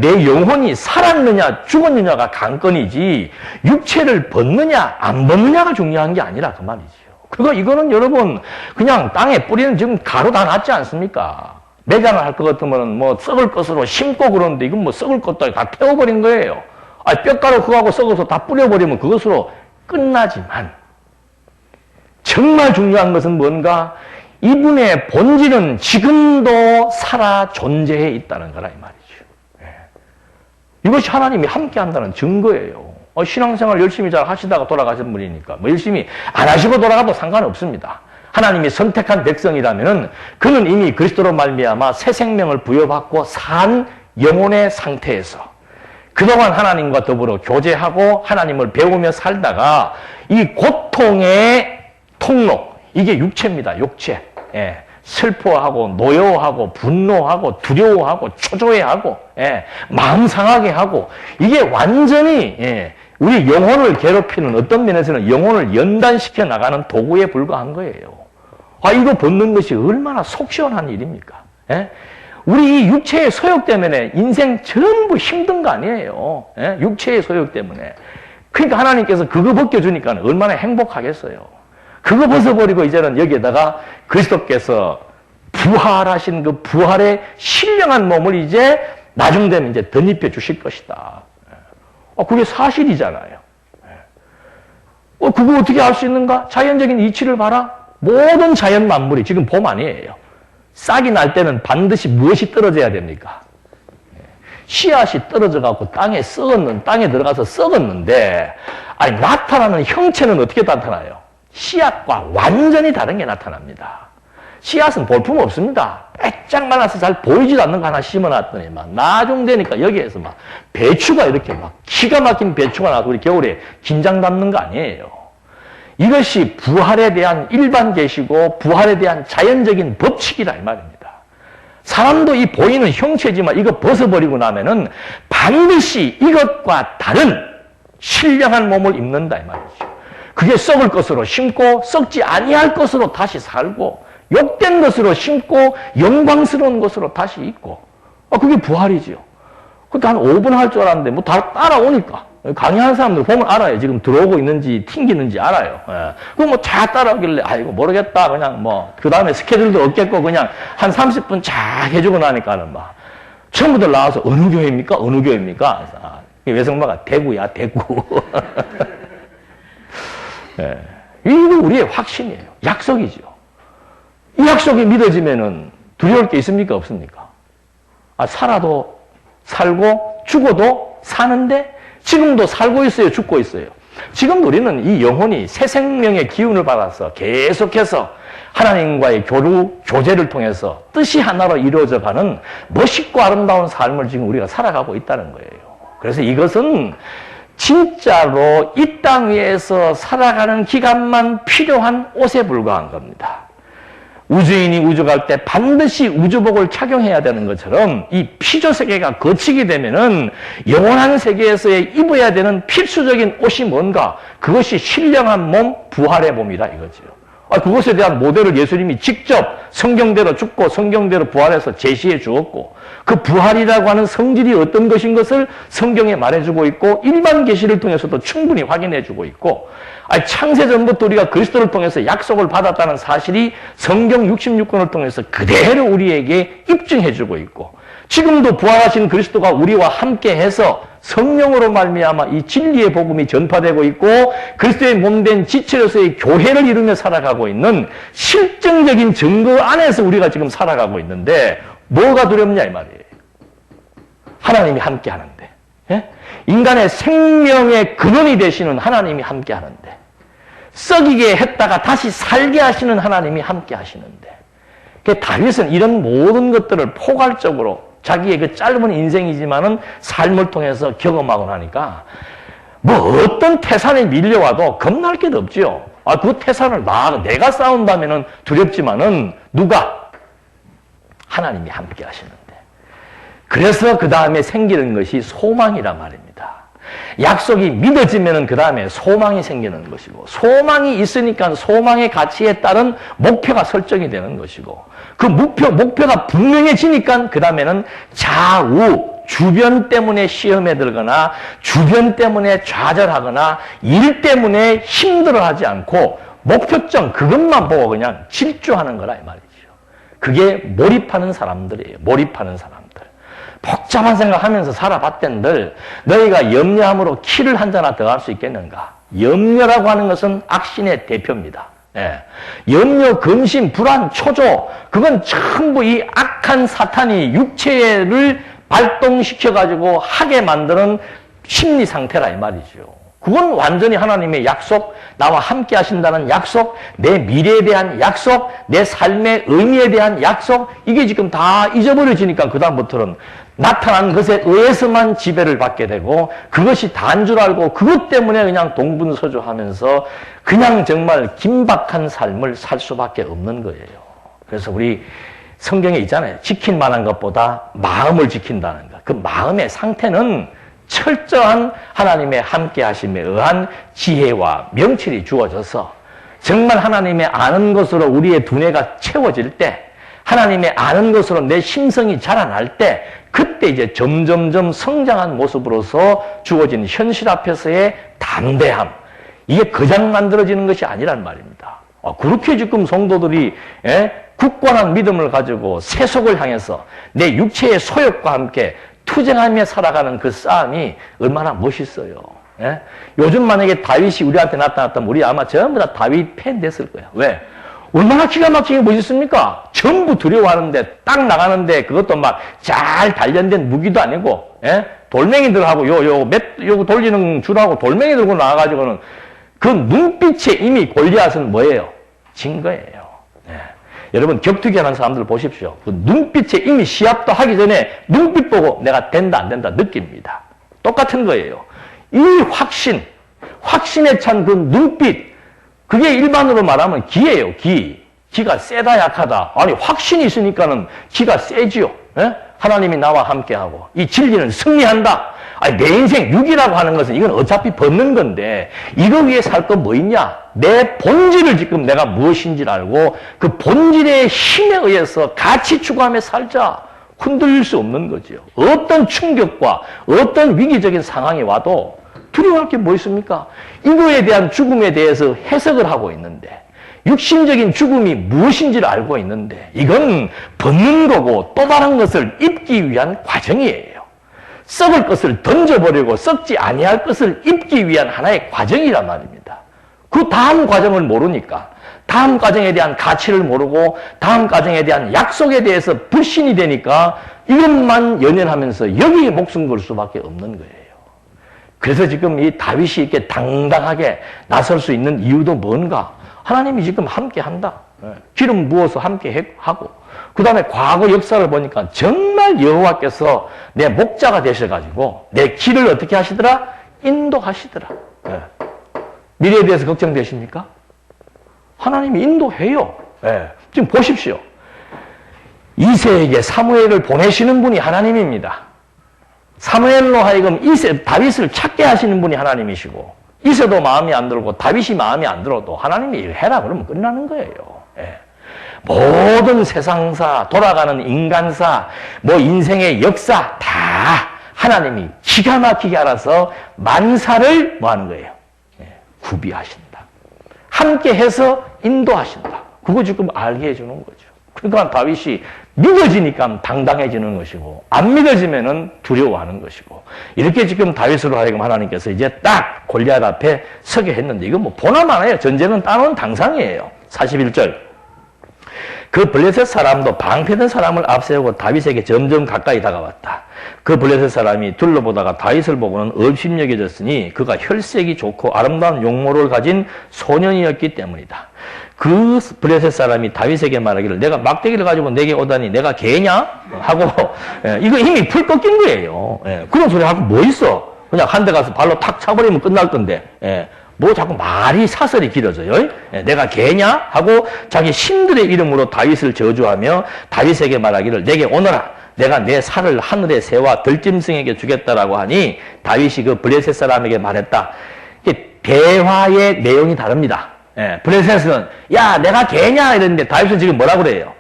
내 영혼이 살았느냐 죽었느냐가 관건이지 육체를 벗느냐 안 벗느냐가 중요한 게 아니라 그 말이죠. 이거는 여러분 그냥 땅에 뿌리는 지금 가루 다 났지 않습니까? 매장을 할 것 같으면 뭐 썩을 것으로 심고 그러는데 이건 뭐 썩을 것도 다 태워버린 거예요. 뼈가루 그거하고 썩어서 다 뿌려버리면 그것으로 끝나지만 정말 중요한 것은 뭔가 이분의 본질은 지금도 살아 존재해 있다는 거라 이 말이죠. 이것이 하나님이 함께 한다는 증거예요. 신앙생활 열심히 잘 하시다가 돌아가신 분이니까 뭐 열심히 안 하시고 돌아가도 상관없습니다. 하나님이 선택한 백성이라면은 그는 이미 그리스도로 말미암아 새 생명을 부여받고 산 영혼의 상태에서 그동안 하나님과 더불어 교제하고 하나님을 배우며 살다가 이 고통의 통로 이게 육체입니다. 육체. 예. 슬퍼하고 노여워하고 분노하고 두려워하고 초조해하고 예. 마음 상하게 하고 이게 완전히 예. 우리 영혼을 괴롭히는 어떤 면에서는 영혼을 연단시켜 나가는 도구에 불과한 거예요. 이거 벗는 것이 얼마나 속 시원한 일입니까? 예? 우리 이 육체의 소욕 때문에 인생 전부 힘든 거 아니에요. 예? 육체의 소욕 때문에. 그러니까 하나님께서 그거 벗겨주니까 얼마나 행복하겠어요. 그거 벗어버리고 이제는 여기에다가 그리스도께서 부활하신 그 부활의 신령한 몸을 이제 나중 되면 이제 덧입혀 주실 것이다. 그게 사실이잖아요. 그거 어떻게 알 수 있는가? 자연적인 이치를 봐라. 모든 자연 만물이 지금 봄 아니에요. 싹이 날 때는 반드시 무엇이 떨어져야 됩니까? 씨앗이 떨어져갖고 땅에 들어가서 썩었는데, 나타나는 형체는 어떻게 나타나요? 씨앗과 완전히 다른 게 나타납니다. 씨앗은 볼품 없습니다. 빼짝 말라서 잘 보이지도 않는 거 하나 심어놨더니 막 나중 되니까 여기에서 막 배추가 이렇게 막 기가 막힌 배추가 나서 우리 겨울에 긴장 담는 거 아니에요. 이것이 부활에 대한 일반 계시고 부활에 대한 자연적인 법칙이라 이 말입니다. 사람도 이 보이는 형체지만 이거 벗어버리고 나면은 반드시 이것과 다른 신령한 몸을 입는다 이 말이죠. 그게 썩을 것으로 심고 썩지 아니할 것으로 다시 살고 욕된 것으로 심고 영광스러운 것으로 다시 있고 그게 부활이지요. 그러니까 한 5분 할 줄 알았는데 뭐 다 따라오니까 강의하는 사람들 보면 알아요. 지금 들어오고 있는지 튕기는지 알아요. 그럼 뭐 다 따라오길래 아이고 모르겠다 그냥 뭐 그 다음에 스케줄도 없겠고 그냥 한 30분 쫙 해주고 나니까는 막 전부들 나와서 어느 교회입니까? 어느 교회입니까? 외성마가 대구야 대구. 예. 이거 우리의 확신이에요. 약속이죠. 이 약속이 믿어지면은 두려울 게 있습니까? 없습니까? 살아도 살고 죽어도 사는데 지금도 살고 있어요? 죽고 있어요? 지금 우리는 이 영혼이 새 생명의 기운을 받아서 계속해서 하나님과의 교제를 통해서 뜻이 하나로 이루어져 가는 멋있고 아름다운 삶을 지금 우리가 살아가고 있다는 거예요. 그래서 이것은 진짜로 이 땅 위에서 살아가는 기간만 필요한 옷에 불과한 겁니다. 우주인이 우주 갈 때 반드시 우주복을 착용해야 되는 것처럼 이 피조 세계가 거치게 되면은 영원한 세계에서의 입어야 되는 필수적인 옷이 뭔가? 그것이 신령한 몸, 부활의 몸이다 이거죠. 그것에 대한 모델을 예수님이 직접 성경대로 죽고 성경대로 부활해서 제시해 주었고, 그 부활이라고 하는 성질이 어떤 것인 것을 성경에 말해주고 있고, 일반 계시를 통해서도 충분히 확인해 주고 있고, 창세전부터 우리가 그리스도를 통해서 약속을 받았다는 사실이 성경 66권을 통해서 그대로 우리에게 입증해 주고 있고, 지금도 부활하신 그리스도가 우리와 함께해서 성령으로 말미암아 이 진리의 복음이 전파되고 있고, 그리스도의 몸된 지체로서의 교회를 이루며 살아가고 있는 실증적인 증거 안에서 우리가 지금 살아가고 있는데, 뭐가 두렵냐 이 말이에요. 하나님이 함께 하는데, 인간의 생명의 근원이 되시는 하나님이 함께 하는데, 썩이게 했다가 다시 살게 하시는 하나님이 함께 하시는데, 다윗은 이런 모든 것들을 포괄적으로 자기의 그 짧은 인생이지만은 삶을 통해서 경험하고 나니까 뭐 어떤 태산이 밀려와도 겁날 게 없지요. 그 태산을 내가 싸운다면은 두렵지만은 누가? 하나님이 함께 하시는데. 그래서 그 다음에 생기는 것이 소망이란 말입니다. 약속이 믿어지면은 그 다음에 소망이 생기는 것이고, 소망이 있으니까 소망의 가치에 따른 목표가 설정이 되는 것이고, 그 목표가 분명해지니까 그 다음에는 좌우, 주변 때문에 시험에 들거나, 주변 때문에 좌절하거나, 일 때문에 힘들어하지 않고, 목표점 그것만 보고 그냥 질주하는 거라 이 말이죠. 그게 몰입하는 사람들이에요. 몰입하는 사람들. 복잡한 생각하면서 살아봤던들, 너희가 염려함으로 키를 한 잔나 더 할 수 있겠는가? 염려라고 하는 것은 악신의 대표입니다. 염려, 근심, 불안, 초조, 그건 전부 이 악한 사탄이 육체를 발동시켜가지고 하게 만드는 심리 상태라 이 말이죠. 그건 완전히 하나님의 약속, 나와 함께 하신다는 약속, 내 미래에 대한 약속, 내 삶의 의미에 대한 약속, 이게 지금 다 잊어버려지니까 그다음부터는 나타난 것에 의해서만 지배를 받게 되고, 그것이 다인 줄 알고 그것 때문에 그냥 동분서주하면서 그냥 정말 긴박한 삶을 살 수밖에 없는 거예요. 그래서 우리 성경에 있잖아요. 지킬 만한 것보다 마음을 지킨다는 것. 그 마음의 상태는 철저한 하나님의 함께 하심에 의한 지혜와 명철이 주어져서 정말 하나님의 아는 것으로 우리의 두뇌가 채워질 때, 하나님의 아는 것으로 내 심성이 자라날 때, 그때 이제 점점점 성장한 모습으로서 주어진 현실 앞에서의 담대함, 이게 그냥 만들어지는 것이 아니란 말입니다. 그렇게 지금 성도들이 굳건한 믿음을 가지고 세속을 향해서 내 육체의 소욕과 함께 투쟁하며 살아가는 그 싸움이 얼마나 멋있어요. 요즘 만약에 다윗이 우리한테 나타났다면 우리 아마 전부 다 다윗 팬 됐을 거예요. 왜? 얼마나 기가 막히게 멋있습니까? 전부 두려워하는데, 딱 나가는데 그것도 막 잘 단련된 무기도 아니고, 돌멩이들하고 요 돌리는 줄하고 돌멩이 들고 나와가지고는 그 눈빛에 이미 골리앗은 뭐예요? 진 거예요. 여러분 격투기 하는 사람들 보십시오. 그 눈빛에 이미 시합도 하기 전에 눈빛 보고 내가 된다 안 된다 느낍니다. 똑같은 거예요. 이 확신에 찬 그 눈빛, 그게 일반으로 말하면 기예요. 기가 세다 약하다. 아니 확신이 있으니까는 기가 세지요. 하나님이 나와 함께하고 이 진리는 승리한다. 아니 내 인생 육이라고 하는 것은 이건 어차피 벗는 건데, 이거 위에 살 거 뭐 있냐? 내 본질을 지금 내가 무엇인지를 알고 그 본질의 힘에 의해서 같이 추구하며 살자. 흔들릴 수 없는 거죠. 어떤 충격과 어떤 위기적인 상황이 와도 두려워할 게 뭐 있습니까? 이거에 대한 죽음에 대해서 해석을 하고 있는데, 육신적인 죽음이 무엇인지를 알고 있는데, 이건 벗는 거고 또 다른 것을 입기 위한 과정이에요. 썩을 것을 던져버리고 썩지 아니할 것을 입기 위한 하나의 과정이란 말입니다. 그 다음 과정을 모르니까, 다음 과정에 대한 가치를 모르고 다음 과정에 대한 약속에 대해서 불신이 되니까 이것만 연연하면서 여기에 목숨 걸 수밖에 없는 거예요. 그래서 지금 이 다윗이 이렇게 당당하게 나설 수 있는 이유도 뭔가? 하나님이 지금 함께 한다. 기름 부어서 함께 하고, 그 다음에 과거 역사를 보니까 정말 여호와께서 내 목자가 되셔가지고 내 길을 어떻게 하시더라? 인도하시더라. 미래에 대해서 걱정되십니까? 하나님이 인도해요. 지금 보십시오. 이새에게 사무엘을 보내시는 분이 하나님입니다. 사무엘로 하여금 다윗을 찾게 하시는 분이 하나님이시고, 있어도 마음에 안 들고 다윗이 마음에 안 들어도 하나님이 일해라 그러면 끝나는 거예요. 예. 모든 세상사, 돌아가는 인간사, 뭐 인생의 역사 다 하나님이 기가 막히게 알아서 만사를 뭐 하는 거예요? 예. 구비하신다. 함께 해서 인도하신다. 그거 지금 알게 해주는 거죠. 그러니까 다윗이 믿어지니까 당당해지는 것이고 안 믿어지면은 두려워하는 것이고 이렇게 지금 다윗으로 하여금 하나님께서 이제 딱 골리앗 앞에 서게 했는데 이거 뭐 보나마나요. 전쟁은 따놓은 당상이에요. 41절. 그 블레셋 사람도 방패든 사람을 앞세우고 다윗에게 점점 가까이 다가왔다. 그 블레셋 사람이 둘러보다가 다윗을 보고는 업심여겨졌으니 그가 혈색이 좋고 아름다운 용모를 가진 소년이었기 때문이다. 그 블레셋 사람이 다윗에게 말하기를 내가 막대기를 가지고 내게 오다니 내가 개냐? 하고 이거 이미 풀 꺾인 거예요. 그런 소리 하고 뭐 있어? 그냥 한 대 가서 발로 탁 차버리면 끝날 건데 뭐 자꾸 말이 사설이 길어져요. 내가 개냐? 하고 자기 신들의 이름으로 다윗을 저주하며 다윗에게 말하기를 내게 오너라. 내가 내 살을 하늘의 새와 들짐승에게 주겠다라고 하니 다윗이 그 블레셋 사람에게 말했다. 대화의 내용이 다릅니다. 블레셋은 야 내가 개냐 이랬는데 다윗은 지금 뭐라고 그래요?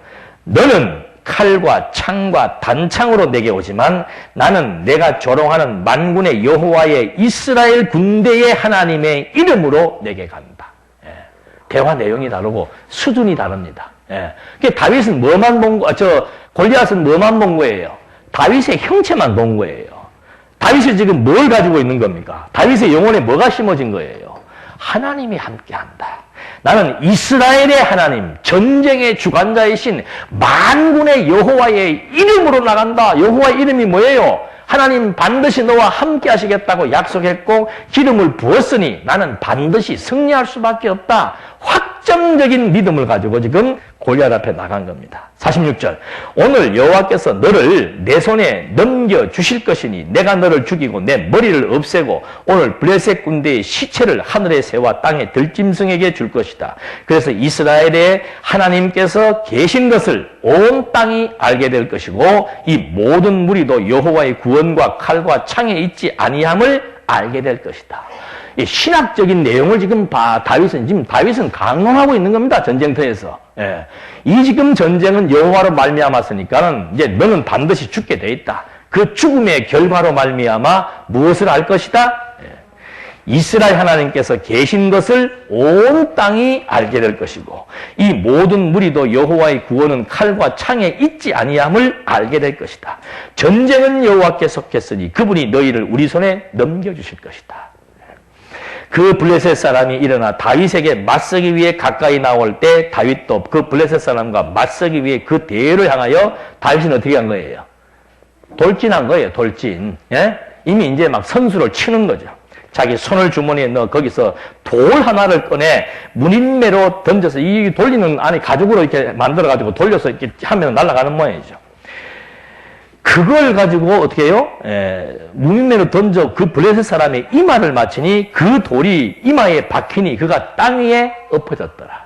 너는 칼과 창과 단창으로 내게 오지만 나는 내가 조롱하는 만군의 여호와의 이스라엘 군대의 하나님의 이름으로 내게 간다. 대화 내용이 다르고 수준이 다릅니다. 다윗은 뭐만 본 거, 골리앗은 뭐만 본 거예요? 다윗의 형체만 본 거예요. 다윗이 지금 뭘 가지고 있는 겁니까? 다윗의 영혼에 뭐가 심어진 거예요? 하나님이 함께한다. 나는 이스라엘의 하나님, 전쟁의 주관자이신 만군의 여호와의 이름으로 나간다. 여호와의 이름이 뭐예요? 하나님 반드시 너와 함께 하시겠다고 약속했고 기름을 부었으니 나는 반드시 승리할 수밖에 없다. 확정적인 믿음을 가지고 지금 골리앗 앞에 나간 겁니다. 46절. 오늘 여호와께서 너를 내 손에 넘겨주실 것이니 내가 너를 죽이고 내 머리를 없애고 오늘 블레셋 군대의 시체를 하늘의 새와 땅의 들짐승에게 줄 것이다. 그래서 이스라엘의 하나님께서 계신 것을 온 땅이 알게 될 것이고 이 모든 무리도 여호와의 구원과 칼과 창에 있지 아니함을 알게 될 것이다. 이 신학적인 내용을 지금 다윗은 강론하고 있는 겁니다. 전쟁터에서. 이 지금 전쟁은 여호와로 말미암았으니까는 이제 너는 반드시 죽게 돼 있다. 그 죽음의 결과로 말미암아 무엇을 할 것이다? 이스라엘 하나님께서 계신 것을 온 땅이 알게 될 것이고 이 모든 무리도 여호와의 구원은 칼과 창에 있지 아니함을 알게 될 것이다. 전쟁은 여호와께 속했으니 그분이 너희를 우리 손에 넘겨주실 것이다. 그 블레셋 사람이 일어나 다윗에게 맞서기 위해 가까이 나올 때 다윗도 그 블레셋 사람과 맞서기 위해 그 대회를 향하여 다윗은 어떻게 한 거예요? 돌진한 거예요. 돌진. 이미 이제 막 선수를 치는 거죠. 자기 손을 주머니에 넣어 거기서 돌 하나를 꺼내 문인매로 던져서 이 돌리는 안에 가죽으로 이렇게 만들어가지고 돌려서 이렇게 하면 날아가는 모양이죠. 그걸 가지고 어떻게 해요? 문인매로 던져 그 블레셋 사람의 이마를 맞추니 그 돌이 이마에 박히니 그가 땅 위에 엎어졌더라.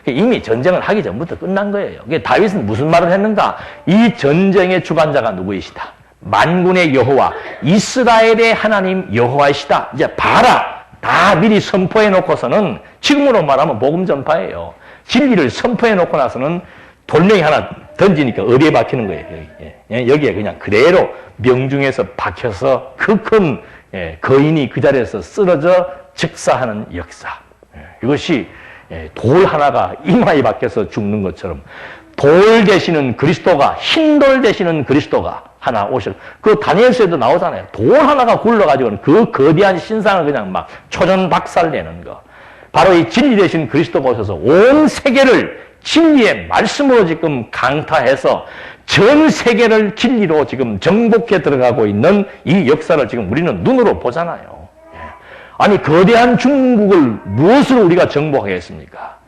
이미 전쟁을 하기 전부터 끝난 거예요. 다윗은 무슨 말을 했는가? 이 전쟁의 주관자가 누구이시다? 만군의 여호와, 이스라엘의 하나님 여호와이시다. 이제 봐라. 다 미리 선포해 놓고서는 지금으로 말하면 복음 전파예요. 진리를 선포해 놓고 나서는 돌멩이 하나 던지니까 어디에 박히는 거예요. 여기에 그냥 그대로 명중에서 박혀서 그 큰 거인이 그 자리에서 쓰러져 즉사하는 역사. 이것이 돌 하나가 이마에 박혀서 죽는 것처럼 돌 되시는 그리스도가, 흰돌 되시는 그리스도가 하나 오실. 그 다니엘서에도 나오잖아요. 돌 하나가 굴러가지고는 그 거대한 신상을 그냥 막 초전박살내는 거. 바로 이 진리 되신 그리스도가 오셔서 온 세계를 진리의 말씀으로 지금 강타해서 전 세계를 진리로 지금 정복해 들어가고 있는 이 역사를 지금 우리는 눈으로 보잖아요. 아니, 거대한 중국을 무엇으로 우리가 정복하겠습니까?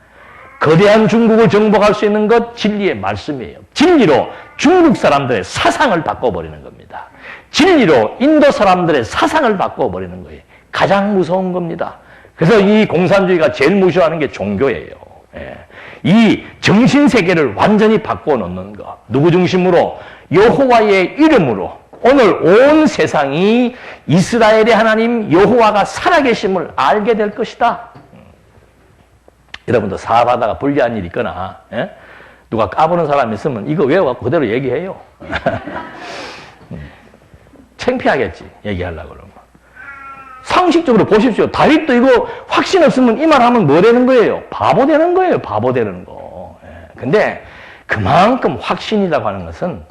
거대한 중국을 정복할 수 있는 것 진리의 말씀이에요. 진리로 중국 사람들의 사상을 바꿔버리는 겁니다. 진리로 인도 사람들의 사상을 바꿔버리는 거예요. 가장 무서운 겁니다. 그래서 이 공산주의가 제일 무시하는 게 종교예요. 이 정신세계를 완전히 바꿔놓는 것. 누구 중심으로? 여호와의 이름으로 오늘 온 세상이 이스라엘의 하나님 여호와가 살아계심을 알게 될 것이다. 여러분도 사업하다가 불리한 일이 있거나 누가 까부는 사람이 있으면 이거 외워갖고 그대로 얘기해요. 창피하겠지, 얘기하려고 그러면. 상식적으로 보십시오. 다윗도 이거 확신 없으면 이 말 하면 뭐 되는 거예요? 바보 되는 거예요. 바보 되는 거. 근데 그만큼 확신이라고 하는 것은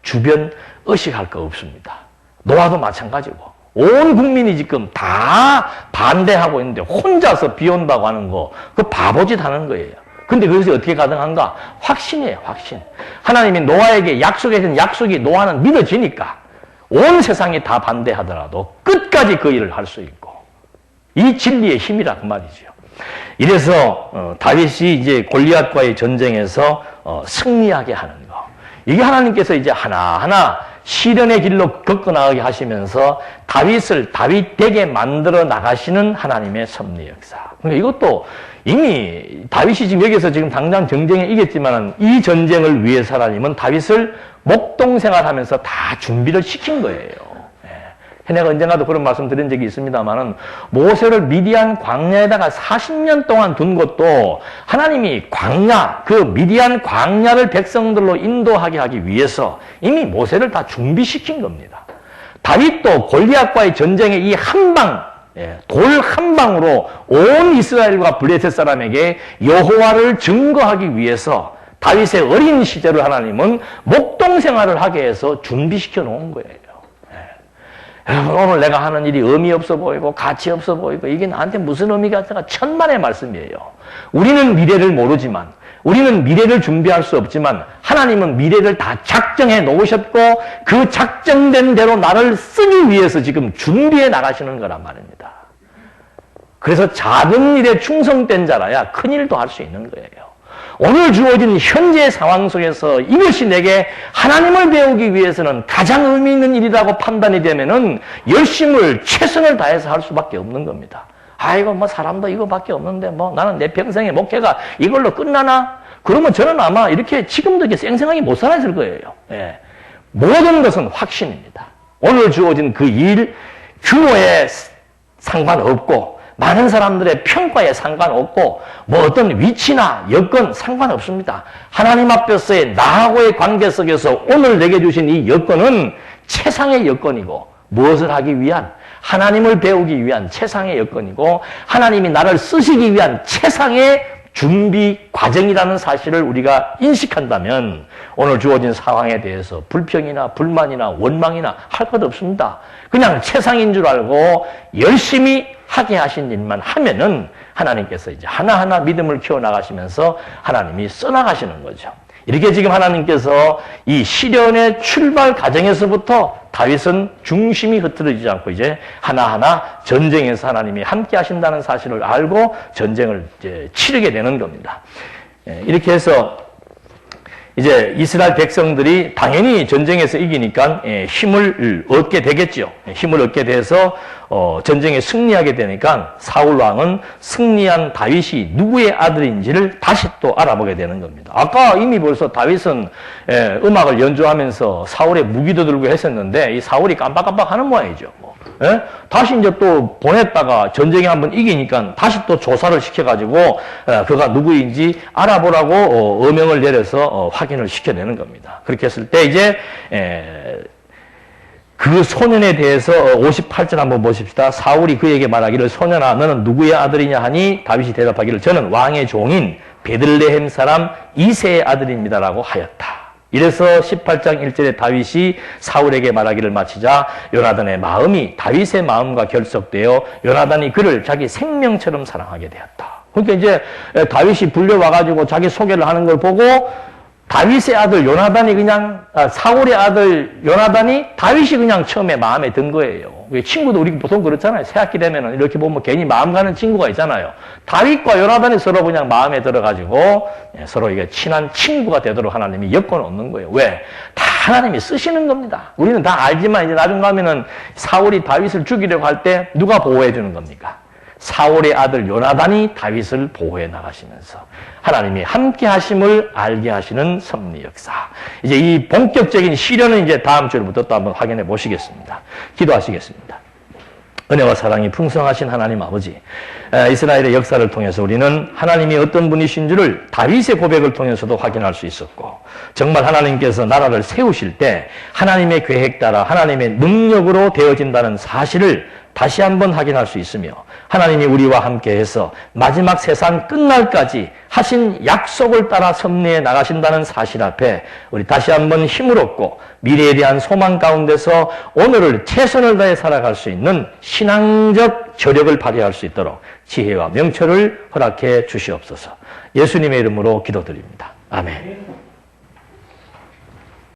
주변 의식할 거 없습니다. 노아도 마찬가지고 온 국민이 지금 다 반대하고 있는데 혼자서 비 온다고 하는 거 그 바보짓 하는 거예요. 근데 그것이 어떻게 가능한가? 확신이에요. 확신. 하나님이 노아에게 약속해준 약속이 노아는 믿어지니까 온 세상이 다 반대하더라도 끝까지 그 일을 할 수 있고 이 진리의 힘이라 그 말이죠. 이래서 다윗이 이제 골리앗과의 전쟁에서 승리하게 하는 거. 이게 하나님께서 이제 하나하나 시련의 길로 겪어나가게 하시면서 다윗을 다윗되게 만들어 나가시는 하나님의 섭리 역사. 그러니까 이것도 이미 다윗이 지금 여기서 지금 당장 전쟁에 이겼지만 이 전쟁을 위해서 하나님은 다윗을 목동생활하면서 다 준비를 시킨 거예요. 내가 언젠가도 그런 말씀 드린 적이 있습니다만은 모세를 미디안 광야에다가 40년 동안 둔 것도 하나님이 광야, 그 미디안 광야를 백성들로 인도하게 하기 위해서 이미 모세를 다 준비시킨 겁니다. 다윗도 골리앗과의 전쟁의 이 한 방, 돌 한 방으로 온 이스라엘과 블레셋 사람에게 여호와를 증거하기 위해서 다윗의 어린 시절을 하나님은 목동 생활을 하게 해서 준비시켜 놓은 거예요. 여러분, 오늘 내가 하는 일이 의미 없어 보이고 가치 없어 보이고 이게 나한테 무슨 의미가 있을까? 천만의 말씀이에요. 우리는 미래를 모르지만, 우리는 미래를 준비할 수 없지만 하나님은 미래를 다 작정해 놓으셨고 그 작정된 대로 나를 쓰기 위해서 지금 준비해 나가시는 거란 말입니다. 그래서 작은 일에 충성된 자라야 큰 일도 할 수 있는 거예요. 오늘 주어진 현재 상황 속에서 이것이 내게 하나님을 배우기 위해서는 가장 의미 있는 일이라고 판단이 되면은 열심을 최선을 다해서 할 수밖에 없는 겁니다. 아이고 뭐 사람도 이거밖에 없는데 뭐 나는 내 평생의 목회가 이걸로 끝나나? 그러면 저는 아마 이렇게 지금도 이렇게 쌩쌩하게 못 살았을 거예요. 모든 것은 확신입니다. 오늘 주어진 그 일 규모에 상관없고 많은 사람들의 평가에 상관없고 뭐 어떤 위치나 여건 상관없습니다. 하나님 앞에서의 나하고의 관계 속에서 오늘 내게 주신 이 여건은 최상의 여건이고 무엇을 하기 위한 하나님을 배우기 위한 최상의 여건이고 하나님이 나를 쓰시기 위한 최상의 준비 과정이라는 사실을 우리가 인식한다면 오늘 주어진 상황에 대해서 불평이나 불만이나 원망이나 할 것 없습니다. 그냥 최상인 줄 알고 열심히 하게 하신 일만 하면은 하나님께서 이제 하나하나 믿음을 키워나가시면서 하나님이 써나가시는 거죠. 이렇게 지금 하나님께서 이 시련의 출발 과정에서부터 다윗은 중심이 흐트러지지 않고 이제 하나하나 전쟁에서 하나님이 함께 하신다는 사실을 알고 전쟁을 이제 치르게 되는 겁니다. 이렇게 해서 이제 이스라엘 백성들이 당연히 전쟁에서 이기니까 힘을 얻게 되겠죠. 힘을 얻게 돼서 전쟁에 승리하게 되니까 사울 왕은 승리한 다윗이 누구의 아들인지를 다시 또 알아보게 되는 겁니다. 아까 이미 벌써 다윗은 음악을 연주하면서 사울의 무기도 들고 했었는데 이 사울이 깜빡깜빡 하는 모양이죠. 다시 이제 또 보냈다가 전쟁에 한번 이기니까 다시 또 조사를 시켜가지고 그가 누구인지 알아보라고 어명을 내려서 확인을 시켜내는 겁니다. 그렇게 했을 때 이제 그 소년에 대해서 58절 한번 보십시다. 사울이 그에게 말하기를 소년아 너는 누구의 아들이냐 하니 다윗이 대답하기를 저는 왕의 종인 베들레헴 사람 이새의 아들입니다라고 하였다. 이래서 18장 1절에 다윗이 사울에게 말하기를 마치자 요나단의 마음이 다윗의 마음과 결속되어 요나단이 그를 자기 생명처럼 사랑하게 되었다. 그러니까 이제 다윗이 불려와가지고 자기 소개를 하는 걸 보고 다윗의 아들 요나단이 그냥 사울의 아들 요나단이 다윗이 그냥 처음에 마음에 든 거예요. 친구도 우리 보통 그렇잖아요. 새학기 되면은 이렇게 보면 괜히 마음 가는 친구가 있잖아요. 다윗과 요나단이 서로 그냥 마음에 들어가지고 서로 이게 친한 친구가 되도록 하나님이 엮어 놓는 거예요. 왜? 다 하나님이 쓰시는 겁니다. 우리는 다 알지만 이제 나중 가면은 사울이 다윗을 죽이려고 할 때 누가 보호해 주는 겁니까? 사울의 아들 요나단이 다윗을 보호해 나가시면서 하나님이 함께 하심을 알게 하시는 섭리 역사. 이제 이 본격적인 시련은 이제 다음 주부터 또 한번 확인해 보시겠습니다. 기도하시겠습니다. 은혜와 사랑이 풍성하신 하나님 아버지, 이스라엘의 역사를 통해서 우리는 하나님이 어떤 분이신 줄을 다윗의 고백을 통해서도 확인할 수 있었고, 정말 하나님께서 나라를 세우실 때 하나님의 계획 따라 하나님의 능력으로 되어진다는 사실을 다시 한번 확인할 수 있으며, 하나님이 우리와 함께해서 마지막 세상 끝날까지 하신 약속을 따라 섭리해 나가신다는 사실 앞에 우리 다시 한번 힘을 얻고 미래에 대한 소망 가운데서 오늘을 최선을 다해 살아갈 수 있는 신앙적 저력을 발휘할 수 있도록 지혜와 명철을 허락해 주시옵소서. 예수님의 이름으로 기도드립니다. 아멘.